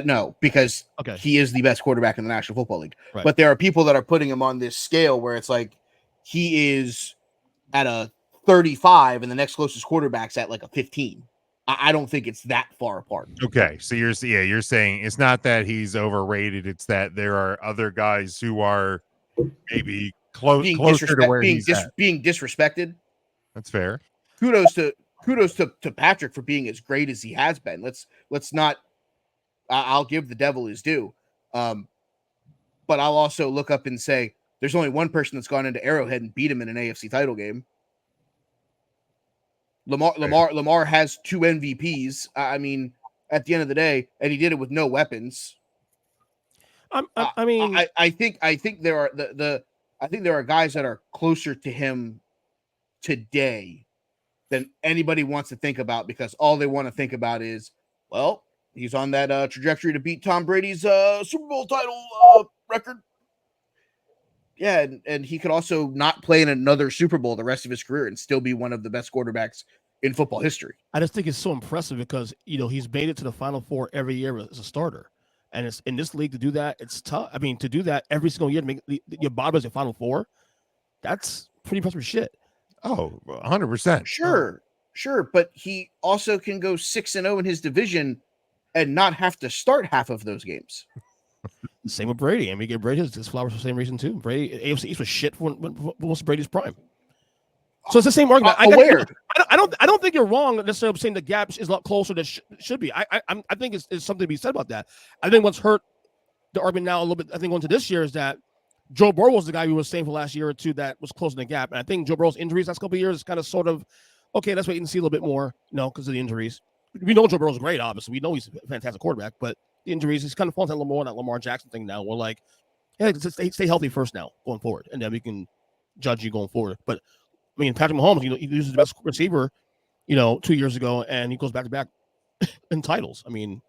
know, because okay, he is the best quarterback in the National Football League. Right. But there are people that are putting him on this scale where it's like he is at a 35 and the next closest quarterback's at like a 15. I don't think it's that far apart. Okay, so you're saying it's not that he's overrated, it's that there are other guys who are maybe closer to where he's at. Being disrespected. That's fair. Kudos to Patrick for being as great as he has been. Let's not. I'll give the devil his due, but I'll also look up and say there's only one person that's gone into Arrowhead and beat him in an AFC title game. Lamar has 2 MVPs. I mean, at the end of the day, and he did it with no weapons. I think there are guys that are closer to him today than anybody wants to think about, because all they want to think about is, well, he's on that trajectory to beat Tom Brady's Super Bowl title record. Yeah, and he could also not play in another Super Bowl the rest of his career and still be one of the best quarterbacks in football history. I just think it's so impressive because, he's made it to the Final Four every year as a starter. And it's in this league to do that, it's tough. I mean, to do that every single year to make your bottom as your Final Four, that's pretty impressive shit. Oh, 100%. Sure. But he also can go 6-0 in his division and not have to start half of those games. Same with Brady. I mean, get Brady his flowers for the same reason too. Brady, AFC East was shit when was Brady's prime. So it's the same argument. I don't think you're wrong necessarily saying the gap is a lot closer than should be. I think it's something to be said about that. I think what's hurt the argument now a little bit, I think going to this year, is that Joe Burrow was the guy who was saying for last year or two that was closing the gap. And I think Joe Burrow's injuries last couple of years is kind of sort of, okay, let's wait and see a little bit more, because of the injuries. We know Joe Burrow's great, obviously. We know he's a fantastic quarterback, but the injuries, he's kind of falling a little more on that Lamar Jackson thing now. We're like, yeah, stay healthy first now, going forward, and then we can judge you going forward. But I mean, Patrick Mahomes, he loses the best receiver, 2 years ago, and he goes back to back in titles. I mean,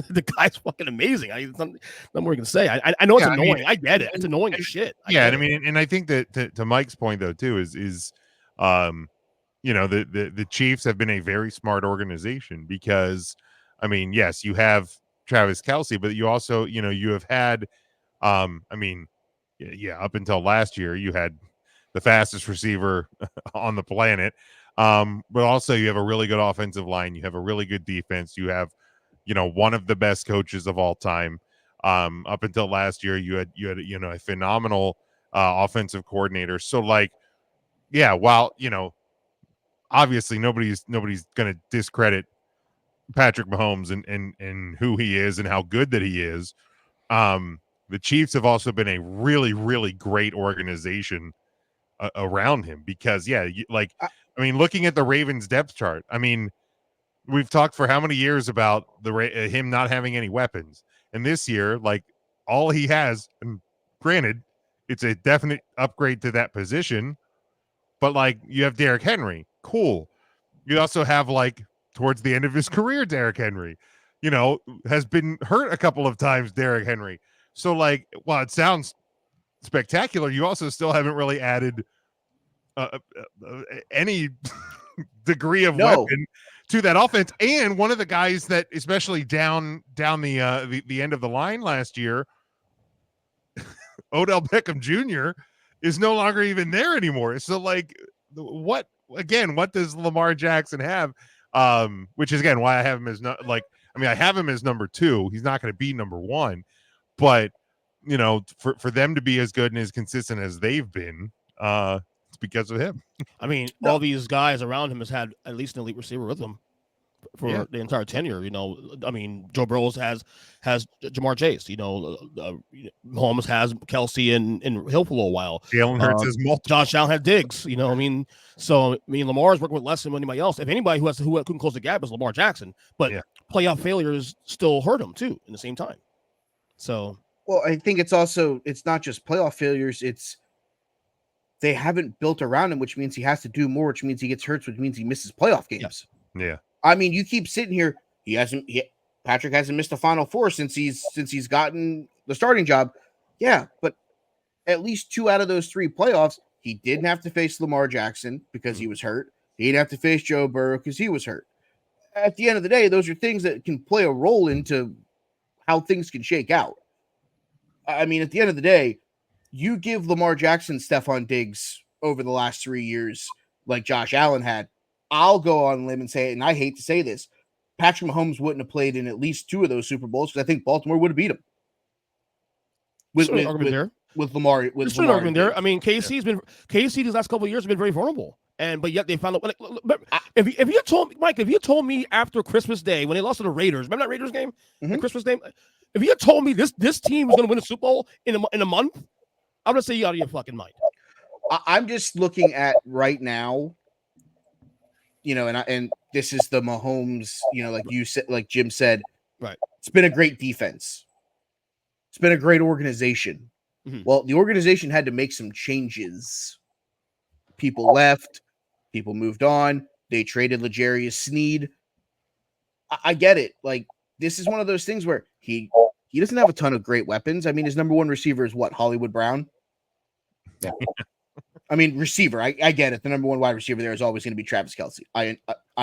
The guy's fucking amazing. Nothing more you can say. I know it's annoying. I get it. It's annoying as shit. I mean, and I think that to Mike's point though too is the Chiefs have been a very smart organization because, I mean, yes, you have Travis Kelce, but you also, you have had, up until last year, you had the fastest receiver on the planet. But also you have a really good offensive line. You have a really good defense. You have, one of the best coaches of all time. Up until last year, you had, a phenomenal offensive coordinator. So like, yeah, while, obviously nobody's going to discredit Patrick Mahomes and who he is and how good that he is. The Chiefs have also been a really, really great organization around him because, looking at the Ravens depth chart, I mean, we've talked for how many years about him not having any weapons, and this year, like, all he has, and granted, it's a definite upgrade to that position, but like, you have Derrick Henry, cool. You also have, like, towards the end of his career, Derrick Henry, has been hurt a couple of times. Derrick Henry, so like, while it sounds spectacular, you also still haven't really added any degree of weapon to that offense. And one of the guys that, especially down the end of the line last year, Odell Beckham Jr., is no longer even there anymore. So like, what does Lamar Jackson have? Which is again why I have him as I have him as number 2. He's not going to be number 1, but for them to be as good and as consistent as they've been, it's because of him. I mean, all these guys around him has had at least an elite receiver with him for the entire tenure. I mean, Joe Burrow has Jamar Chase. Mahomes has Kelce and Hill for a little while. Jalen Hurts has multiple. Josh Allen had Diggs. I mean, so Lamar's working with less than anybody else. If anybody who can close the gap is Lamar Jackson, but playoff failures still hurt him too in the same time. So, well, I think it's not just playoff failures. It's they haven't built around him, which means he has to do more, which means he gets hurt, which means he misses playoff games. Yeah. I mean, you keep sitting here. Patrick hasn't missed a Final Four since he's gotten the starting job. Yeah, but at least 2 out of those 3 playoffs, he didn't have to face Lamar Jackson because he was hurt. He didn't have to face Joe Burrow because he was hurt. At the end of the day, those are things that can play a role into how things can shake out. I mean, at the end of the day, you give Lamar Jackson Stephon Diggs over the last 3 years like Josh Allen had, I'll go on a limb and say it, and I hate to say this, Patrick Mahomes wouldn't have played in at least 2 of those Super Bowls because I think Baltimore would have beat him. With Lamar. With Lamar argument there. I mean, KC these last couple of years have been very vulnerable, but yet they found out. If you told me, Mike, me after Christmas Day when they lost to the Raiders, remember that Raiders game, Christmas Day? If you had told me this team was going to win a Super Bowl in a month, I'm going to say you out of your fucking mind. I'm just looking at right now, and this is the Mahomes, like you said, like Jim said, right? It's been a great defense. It's been a great organization. Mm-hmm. Well, the organization had to make some changes. People left. People moved on. They traded L'Jarius Sneed. I get it. Like, this is one of those things where he doesn't have a ton of great weapons. I mean, his number 1 receiver is what? Hollywood Brown? Yeah. I mean, receiver. I get it. The number 1 wide receiver there is always going to be Travis Kelce. I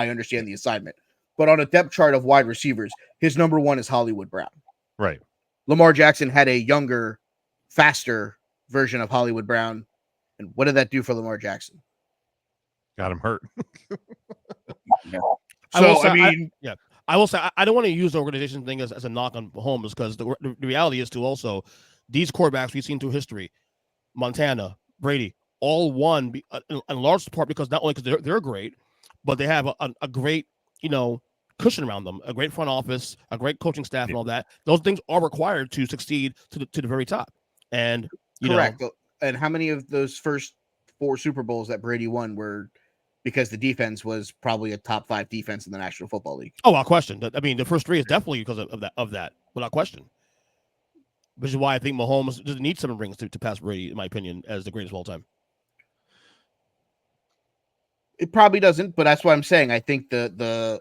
understand the assignment. But on a depth chart of wide receivers, his number 1 is Hollywood Brown. Right. Lamar Jackson had a younger, faster version of Hollywood Brown. And what did that do for Lamar Jackson? Got him hurt. Yeah. So, I will say, I don't want to use the organization thing as a knock on Mahomes because the reality is, too, also, these quarterbacks we've seen through history, Montana, Brady, all won in large part because not only because they're great, but they have a great, cushion around them, a great front office, a great coaching staff, and all that. Those things are required to succeed to the very top. And correct. And how many of those first 4 Super Bowls that Brady won were because the defense was probably a top 5 defense in the National Football League? Oh, without question. I mean, the first 3 is definitely because of that, without question. Which is why I think Mahomes doesn't need 7 rings to pass Brady, in my opinion, as the greatest of all time. It probably doesn't, but that's what I'm saying. I think the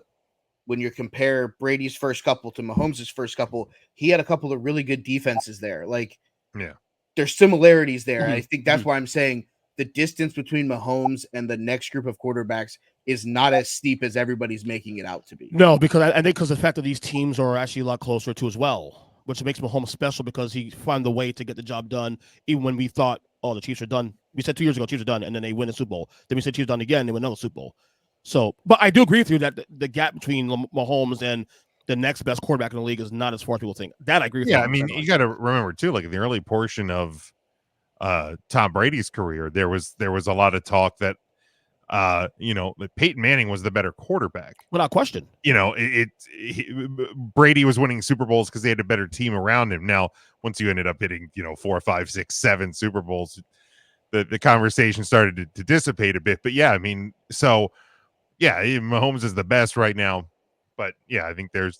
when you compare Brady's first couple to Mahomes' first couple, he had a couple of really good defenses there. Like, Yeah. there's similarities there. Mhm. I think that's why I'm saying the distance between Mahomes and the next group of quarterbacks is not as steep as everybody's making it out to be. No, because I think because the fact that these teams are actually a lot closer to as well, which makes Mahomes special because he found the way to get the job done, even when we thought, oh, the Chiefs are done. We said 2 years ago, Chiefs are done, and then they win the Super Bowl. Then we said Chiefs are done again, and they win another Super Bowl. So, but I do agree with you that the gap between Mahomes and the next best quarterback in the league is not as far as people think. That I agree with you. Yeah, I mean, you got to remember too, like in the early portion of Tom Brady's career, there was a lot of talk that that Peyton Manning was the better quarterback. Without question. You know, Brady was winning Super Bowls because they had a better team around him. Now, once you ended up hitting 4, 5, 6, 7 Super Bowls, the conversation started to dissipate a bit. But yeah, I mean, so yeah, Mahomes is the best right now. But yeah, I think there's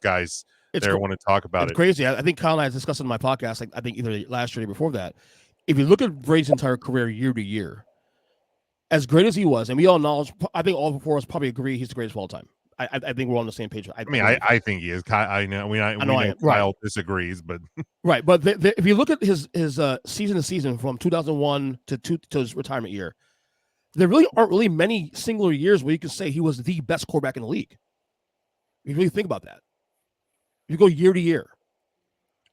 guys there want to talk about it. Crazy. I think Kyle and I discussed it in my podcast. Like I think either last year or before that. If you look at Brady's entire career, year to year, as great as he was, and we all acknowledge, I think all four of us probably agree he's the greatest of all time. I think we're on the same page. I think he is. I know Kyle right. disagrees, but right. But if you look at his season to season from 2001 to his retirement year, there really aren't really many singular years where you can say he was the best quarterback in the league. If you really think about that, if you go year to year.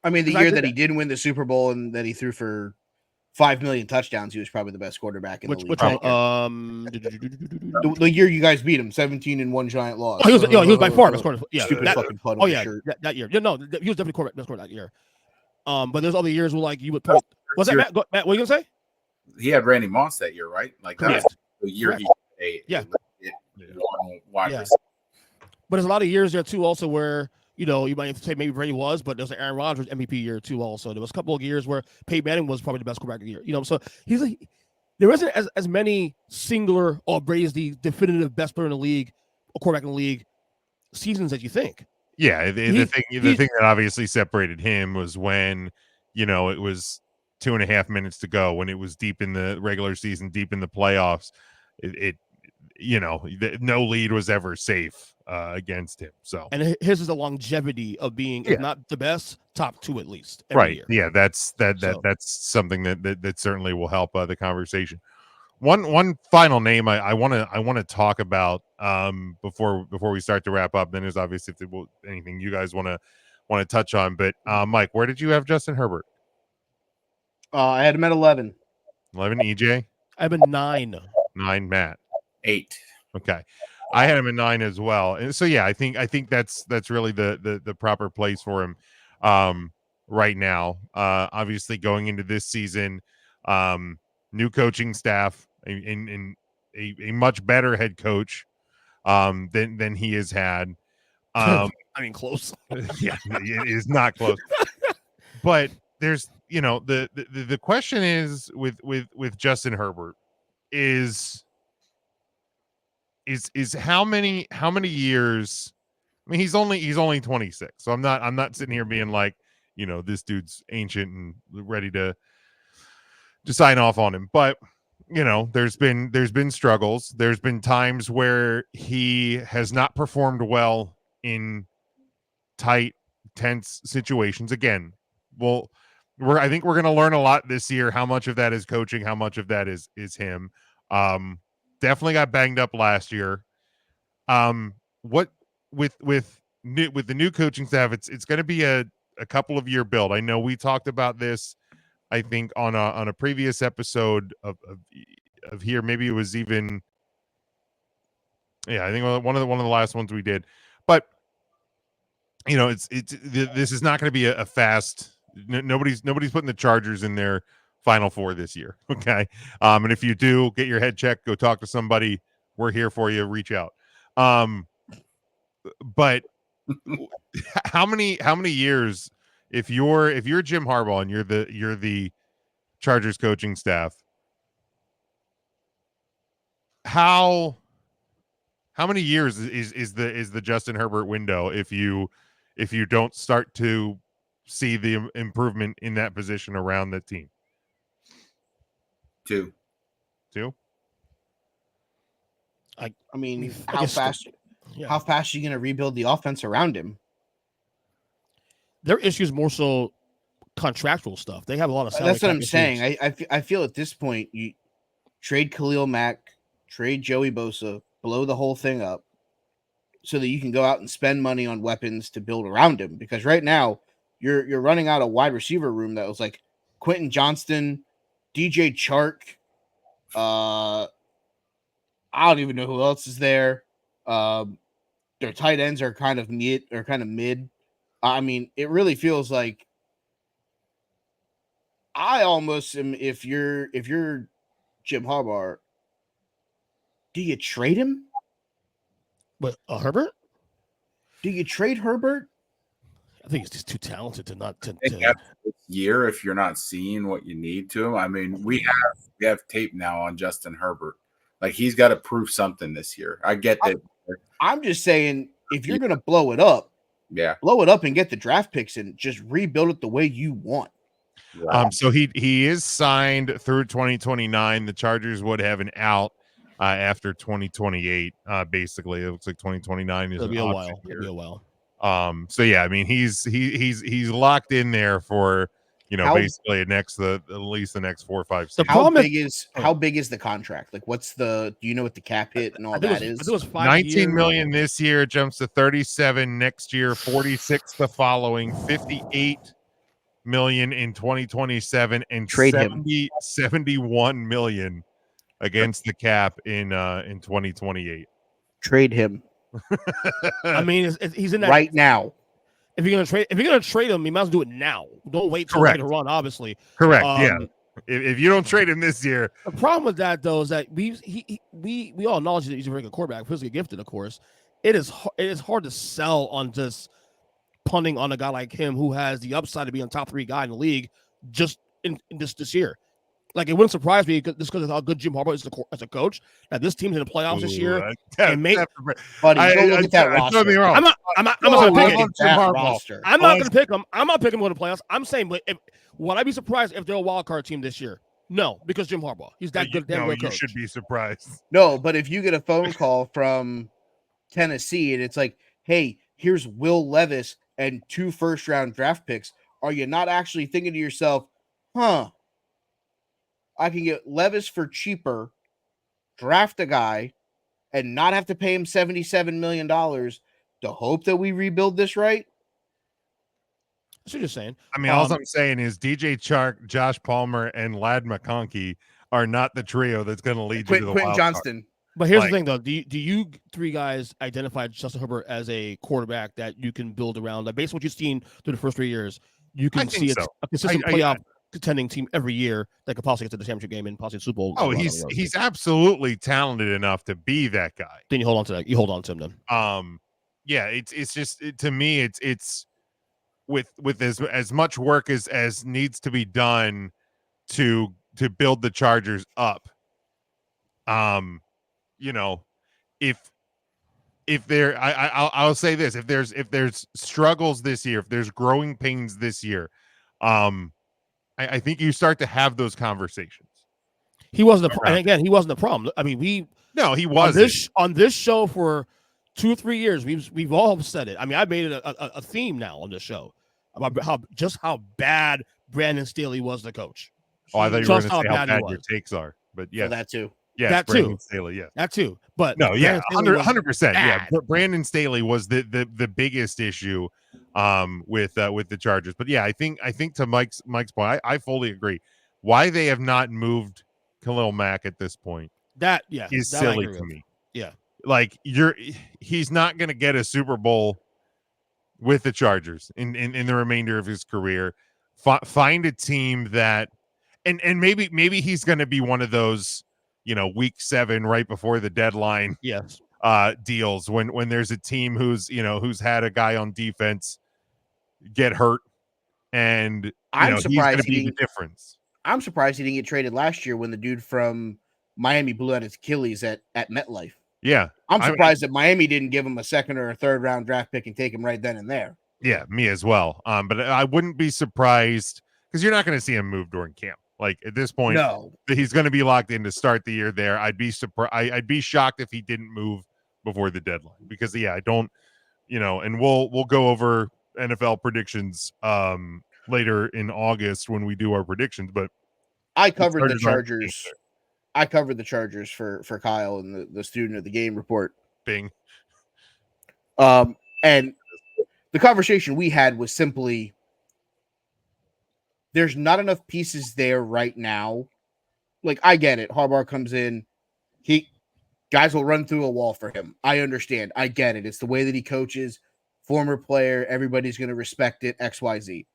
I mean, the year that he did win the Super Bowl and that he threw for 5 million touchdowns, he was probably the best quarterback in the league. The year you guys beat him, 17-1 giant loss. Oh, he was by far best quarterback. Yeah, stupid fucking pun. Oh yeah, that year. Yeah, no, he was definitely best quarterback that year. But there's other years where like you would. Was that Matt? Matt, what are you gonna say? He had Randy Moss that year, right? Like that was the year he yeah. But there's a lot of years there too, also where. You might say maybe Brady was, but there's an Aaron Rodgers MVP year too. Also, there was a couple of years where Peyton Manning was probably the best quarterback of the year. So there isn't as many singular Brady's the definitive best player in the league, or quarterback in the league seasons as you think. Yeah, the thing that obviously separated him was when it was 2.5 minutes to go, when it was deep in the regular season, deep in the playoffs. No lead was ever safe against him. So, and his is the longevity of being, if not the best, top 2 at least. Right. Year. Yeah, that's something that certainly will help the conversation. One final name I want to talk about before we start to wrap up. Then there's obviously anything you guys want to touch on. But Mike, where did you have Justin Herbert? I had him at 11. 11 EJ. I have a 9. 9 Matt. 8. Okay. I had him at 9 as well. And so yeah, I think that's really the proper place for him right now. Obviously going into this season, new coaching staff, in a much better head coach than he has had. I mean, close. Yeah, it is not close. But there's the question is with Justin Herbert is how many years. I mean, he's only 26, so I'm not sitting here being like, this dude's ancient and ready to sign off on him. But there's been struggles. There's been times where he has not performed well in tight, tense situations. Again, I think we're going to learn a lot this year. How much of that is coaching? How much of that is him? Definitely got banged up last year. What with the new coaching staff, it's going to be a couple of year build. I know we talked about this, I think on a previous episode of here. Maybe it was even, I think one of the last ones we did. But this is not going to be a fast. Nobody's putting the Chargers in their Final Four this year. Okay. And if you do, get your head checked, go talk to somebody. We're here for you. Reach out. But how many years, if you're Jim Harbaugh and you're the Chargers coaching staff, how many years is the Justin Herbert window if you don't start to see the improvement in that position around the team? 2. I mean, how fast Yeah. How fast are you going to rebuild the offense around him? Their issue is more so contractual stuff. They have a lot of salary That's what cap I'm issues. saying. I feel at this point, you trade Khalil Mack, trade Joey Bosa, blow the whole thing up so that you can go out and spend money on weapons to build around him. Because right now, you're running out of wide receiver room that was like Quentin Johnston, DJ Chark. I don't even know who else is there. Their tight ends are kind of mid. I mean, it really feels like I almost am. If you're Jim Harbaugh, do you trade him? But Herbert, Do you trade Herbert? I think he's just too talented to not to. I think after this year, if you're not seeing what you need to him, I mean, we have tape now on Justin Herbert. Like, he's got to prove something this year. I get that. I'm just saying, if you're gonna blow it up and get the draft picks and just rebuild it the way you want. So he is signed through 2029. The Chargers would have an out after 2028. Basically, it looks like 2029 is It'll be an a option while. year. It'll be a while. So yeah, I mean he's locked in there for basically at least the next 4 or 5 seasons. How big is the contract? Like, do you know what the cap hit and all that is? I think it was 5 19 years. million this year. It jumps to 37 next year, 46 the following, 58 million in 2027, and Trade 71 million against the cap in 2028. Trade him I mean, he's in that right now. If you're gonna trade him, you might as well do it now. Don't wait till later on. Obviously, correct. Yeah, if you don't trade him this year, the problem with that though is that we all acknowledge that he's a very good quarterback, physically gifted, of course. It is hard to sell on just punting on a guy like him who has the upside to be a top 3 guy in the league just in this year. Like, it wouldn't surprise me just because of how good Jim Harbaugh is as a coach that this team's in the playoffs this year. Buddy, go look at that roster. I'm not going to pick him. I'm not going to pick him. I'm not picking him to the playoffs. I'm saying, would I be surprised if they're a wild card team this year? No, because Jim Harbaugh. He's that good. Damn good coach. You should be surprised. No, but if you get a phone call from Tennessee and it's like, hey, here's Will Levis and 2 first-round draft picks, are you not actually thinking to yourself, I can get Levis for cheaper, draft a guy, and not have to pay him $77 million to hope that we rebuild this right? That's what you're saying. I mean, all I'm saying is DJ Chark, Josh Palmer, and Lad McConkey are not the trio that's going to lead you to the Quentin Johnston. But here's the thing, though. Do you 3 guys identify Justin Herbert as a quarterback that you can build around? Like, based on what you've seen through the first 3 years, you can see a consistent playoff contending team every year that could possibly get to the championship game and possibly the Super Bowl. Oh, he's absolutely talented enough to be that guy. Then you hold on to that. You hold on to him then. Yeah, it's just to me, it's with as much work as needs to be done to build the Chargers up. If there, I'll say this: if there's struggles this year, if there's growing pains this year, I think you start to have those conversations. He wasn't he wasn't the problem. I mean, he wasn't on this show for 2 or 3 years. We've all said it. I mean, I made it a theme now on this show about how bad Brandon Staley was the coach. Oh, I thought you were going to say how bad your takes are, but yes, that too. Yeah, that Brandon too. Staley, yes. That too. But no, yeah, 100%. Yeah, but Brandon Staley was the biggest issue with the Chargers. But yeah, I think to Mike's point, I fully agree. Why they have not moved Khalil Mack at this point is silly to me. Yeah, like he's not going to get a Super Bowl with the Chargers in the remainder of his career. Find a team that, and maybe he's going to be one of those, week 7 right before the deadline. Yes. Deals when there's a team who's had a guy on defense get hurt, and I'm surprised he's going to be the difference. I'm surprised he didn't get traded last year when the dude from Miami blew out his Achilles at MetLife. Yeah, I'm surprised that Miami didn't give him a 2nd or a 3rd round draft pick and take him right then and there. Yeah, me as well. But I wouldn't be surprised because you're not going to see him move during camp. Like at this point, no, he's going to be locked in to start the year there. I'd be surprised. I'd be shocked if he didn't move before the deadline, because I don't, and we'll go over NFL predictions later in August when we do our predictions, but I covered the Chargers aren't the Chargers. I covered the Chargers for Kyle and the student of the game report. Bing. And the conversation we had was simply, there's not enough pieces there right now. Like, I get it. Harbaugh comes in, guys will run through a wall for him. I understand. I get it. It's the way that he coaches. Former player, everybody's going to respect it. XYZ.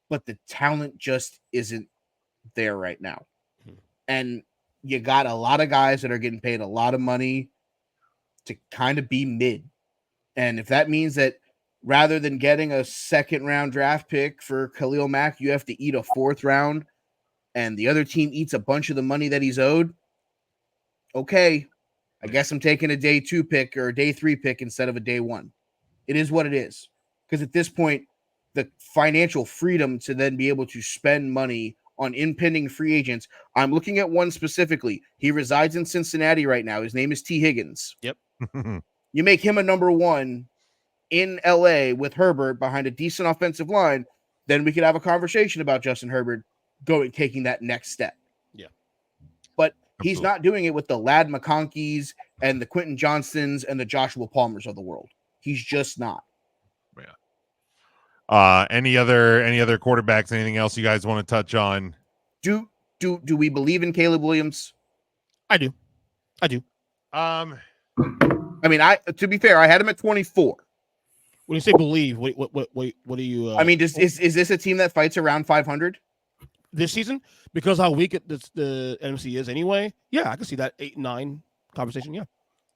But the talent just isn't there right now. And you got a lot of guys that are getting paid a lot of money to kind of be mid. And if that means that rather than getting a second round draft pick for Khalil Mack, you have to eat a fourth round and the other team eats a bunch of the money that he's owed, okay, I guess I'm taking a day 2 pick or a day 3 pick instead of a day 1. It is what it is. Because at this point, the financial freedom to then be able to spend money on impending free agents. I'm looking at one specifically. He resides in Cincinnati right now. His name is T. Higgins. Yep. You make him a number 1 in LA with Herbert behind a decent offensive line, then we could have a conversation about Justin Herbert taking that next step. Yeah. But he's not doing it with the Lad McConkeys and the Quentin Johnstons and the Joshua Palmers of the world. He's just not. Yeah. Any other quarterbacks? Anything else you guys want to touch on? Do we believe in Caleb Williams? I do. I mean, to be fair, I had him at 24. When you say believe, what do you? I mean, is this a team that fights around 500 this season? Because how weak the NFC is anyway. Yeah, I can see that 8-9 conversation. Yeah.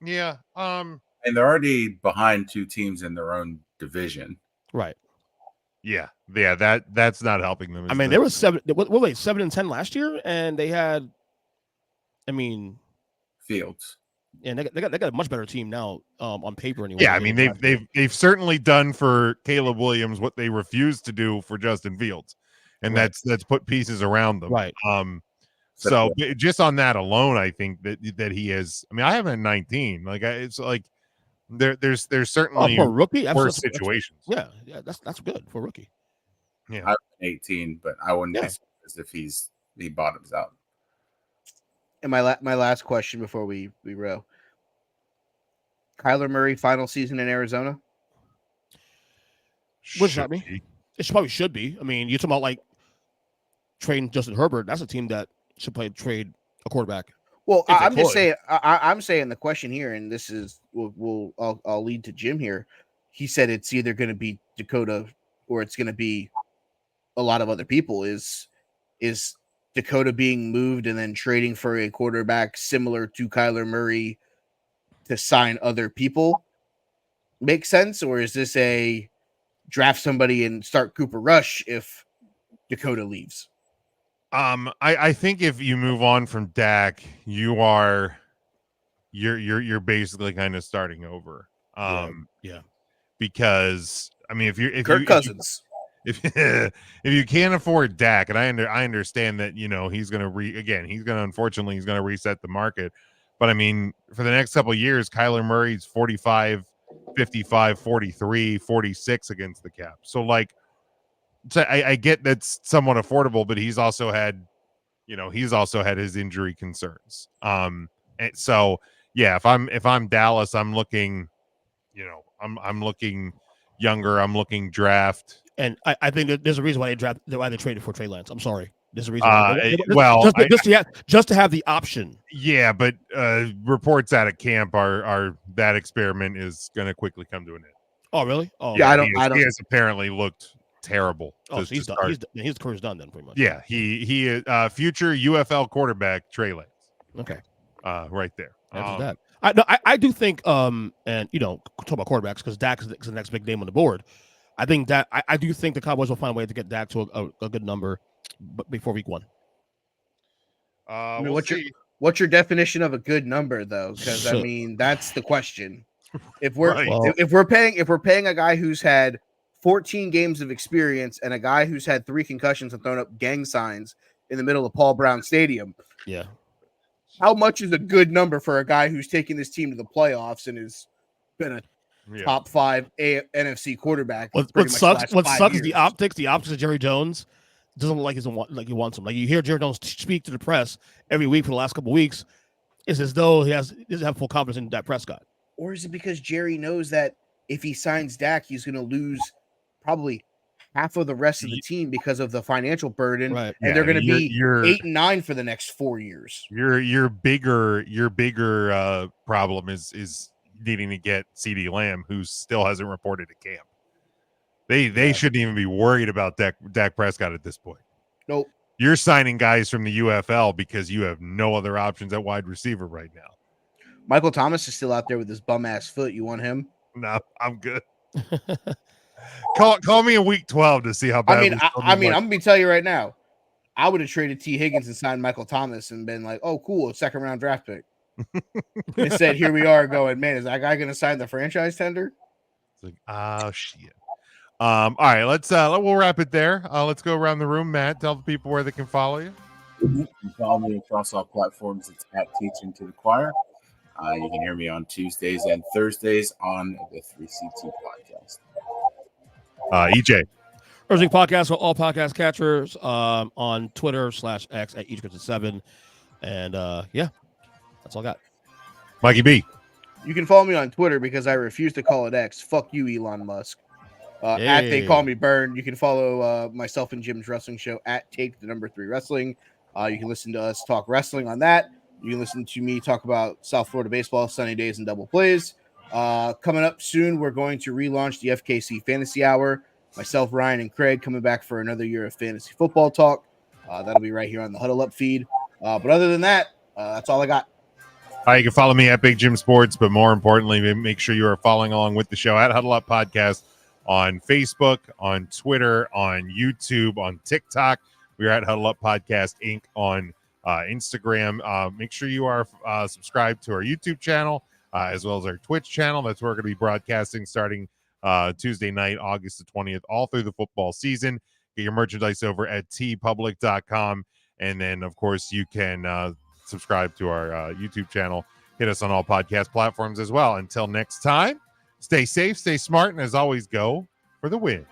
Yeah. And they're already behind 2 teams in their own division. Right. Yeah. That's not helping them. I mean, they were 7-10 last year, and they had, Fields. And they got a much better team now on paper anyway. Yeah, I mean they've certainly done for Caleb Williams what they refused to do for Justin Fields, and right. that's put pieces around them. Right. So just on that alone, I think that he is. I mean, I have him at 19. Like it's like there's certainly for a rookie worse situations. Yeah, that's good for a rookie. Yeah, I'm 18, but I wouldn't be surprised if he bottoms out. And my last question before we row. Kyler Murray final season in Arizona? What's that mean? It probably should be. I mean, you're talking about like trading Justin Herbert. That's a team that should trade a quarterback. Well, I'm just saying. I'm saying the question here, and this is I'll lead to Jim here. He said it's either going to be Dakota or it's going to be a lot of other people. Is Dakota being moved and then trading for a quarterback similar to Kyler Murray to sign other people make sense? Or is this a draft somebody and start Cooper Rush if Dakota leaves? I think if you move on from Dak, you're basically kind of starting over. Yeah. Because I mean, if Kirk Cousins. If you can't afford Dak, and I understand that he's going to reset the market, but I mean for the next couple of years, Kyler Murray's 45, 55, 43, 46 against the cap. So like, I get that's somewhat affordable, but he's also had his injury concerns. And so yeah, if I'm Dallas, I'm looking, I'm looking younger. I'm looking draft. And I think that there's a reason why they traded for Trey Lance. I'm sorry. There's a reason why. Just to have the option. Yeah, but reports out of camp are that experiment is going to quickly come to an end. Oh, really? Oh, yeah. He has apparently looked terrible. Oh, so he's done. His career's done then, pretty much. Yeah, he is future UFL quarterback Trey Lance. Okay, right there. That. I do think and talk about quarterbacks because Dak is the next big name on the board. I think that I do think the Cowboys will find a way to get Dak to a good number before week 1. What's your definition of a good number though? Because I mean that's the question. If we're paying a guy who's had 14 games of experience and a guy who's had 3 concussions and thrown up gang signs in the middle of Paul Brown Stadium, yeah, how much is a good number for a guy who's taken this team to the playoffs and has been a top 5 NFC quarterback? What sucks is years. the optics. The optics of Jerry Jones doesn't look like he wants him. Like you hear Jerry Jones speak to the press every week for the last couple of weeks. It's as though he doesn't have full confidence in Dak Prescott. Or is it because Jerry knows that if he signs Dak, he's going to lose probably half of the rest of the team because of the financial burden, right? And they're going to be 8-9 for the next 4 years. Your bigger problem is needing to get CeeDee Lamb, who still hasn't reported to camp. They shouldn't even be worried about Dak Prescott at this point. Nope. You're signing guys from the UFL because you have no other options at wide receiver right now. Michael Thomas is still out there with his bum ass foot. You want him? No, I'm good. Call me in week 12 to see how bad. I'm gonna tell you right now. I would have traded T. Higgins and signed Michael Thomas and been like, "Oh, cool, a 2nd round draft pick." Instead, here we are going, man, is that guy going to sign the franchise tender? It's like, oh shit. All right, we'll wrap it there. Let's go around the room. Matt, tell the people where they can follow you. You can follow me across all platforms. It's at Teaching to the Choir. You can hear me on Tuesdays and Thursdays on the 3CT podcast. EJ. Thursday podcast for all podcast catchers on Twitter /X at EJ7. And that's all I got. Mikey B. You can follow me on Twitter because I refuse to call it X. Fuck you, Elon Musk. At They Call Me Burn. You can follow myself and Jim's wrestling show at Take the Number 3 Wrestling. You can listen to us talk wrestling on that. You can listen to me talk about South Florida baseball, sunny days, and double plays. Coming up soon, we're going to relaunch the FKC Fantasy Hour. Myself, Ryan, and Craig coming back for another year of fantasy football talk. That'll be right here on the Huddle Up feed. But other than that, that's all I got. You can follow me at Big Jim Sports, but more importantly, make sure you are following along with the show at Huddle Up Podcast on Facebook, on Twitter, on YouTube, on TikTok. We are at Huddle Up Podcast Inc. on Instagram. Make sure you are subscribed to our YouTube channel as well as our Twitch channel. That's where we're going to be broadcasting starting Tuesday night, August the 20th, all through the football season. Get your merchandise over at tpublic.com. And then, of course, you can subscribe to our YouTube channel. Hit us on all podcast platforms as well. Until next time, stay safe, stay smart, and as always, go for the win.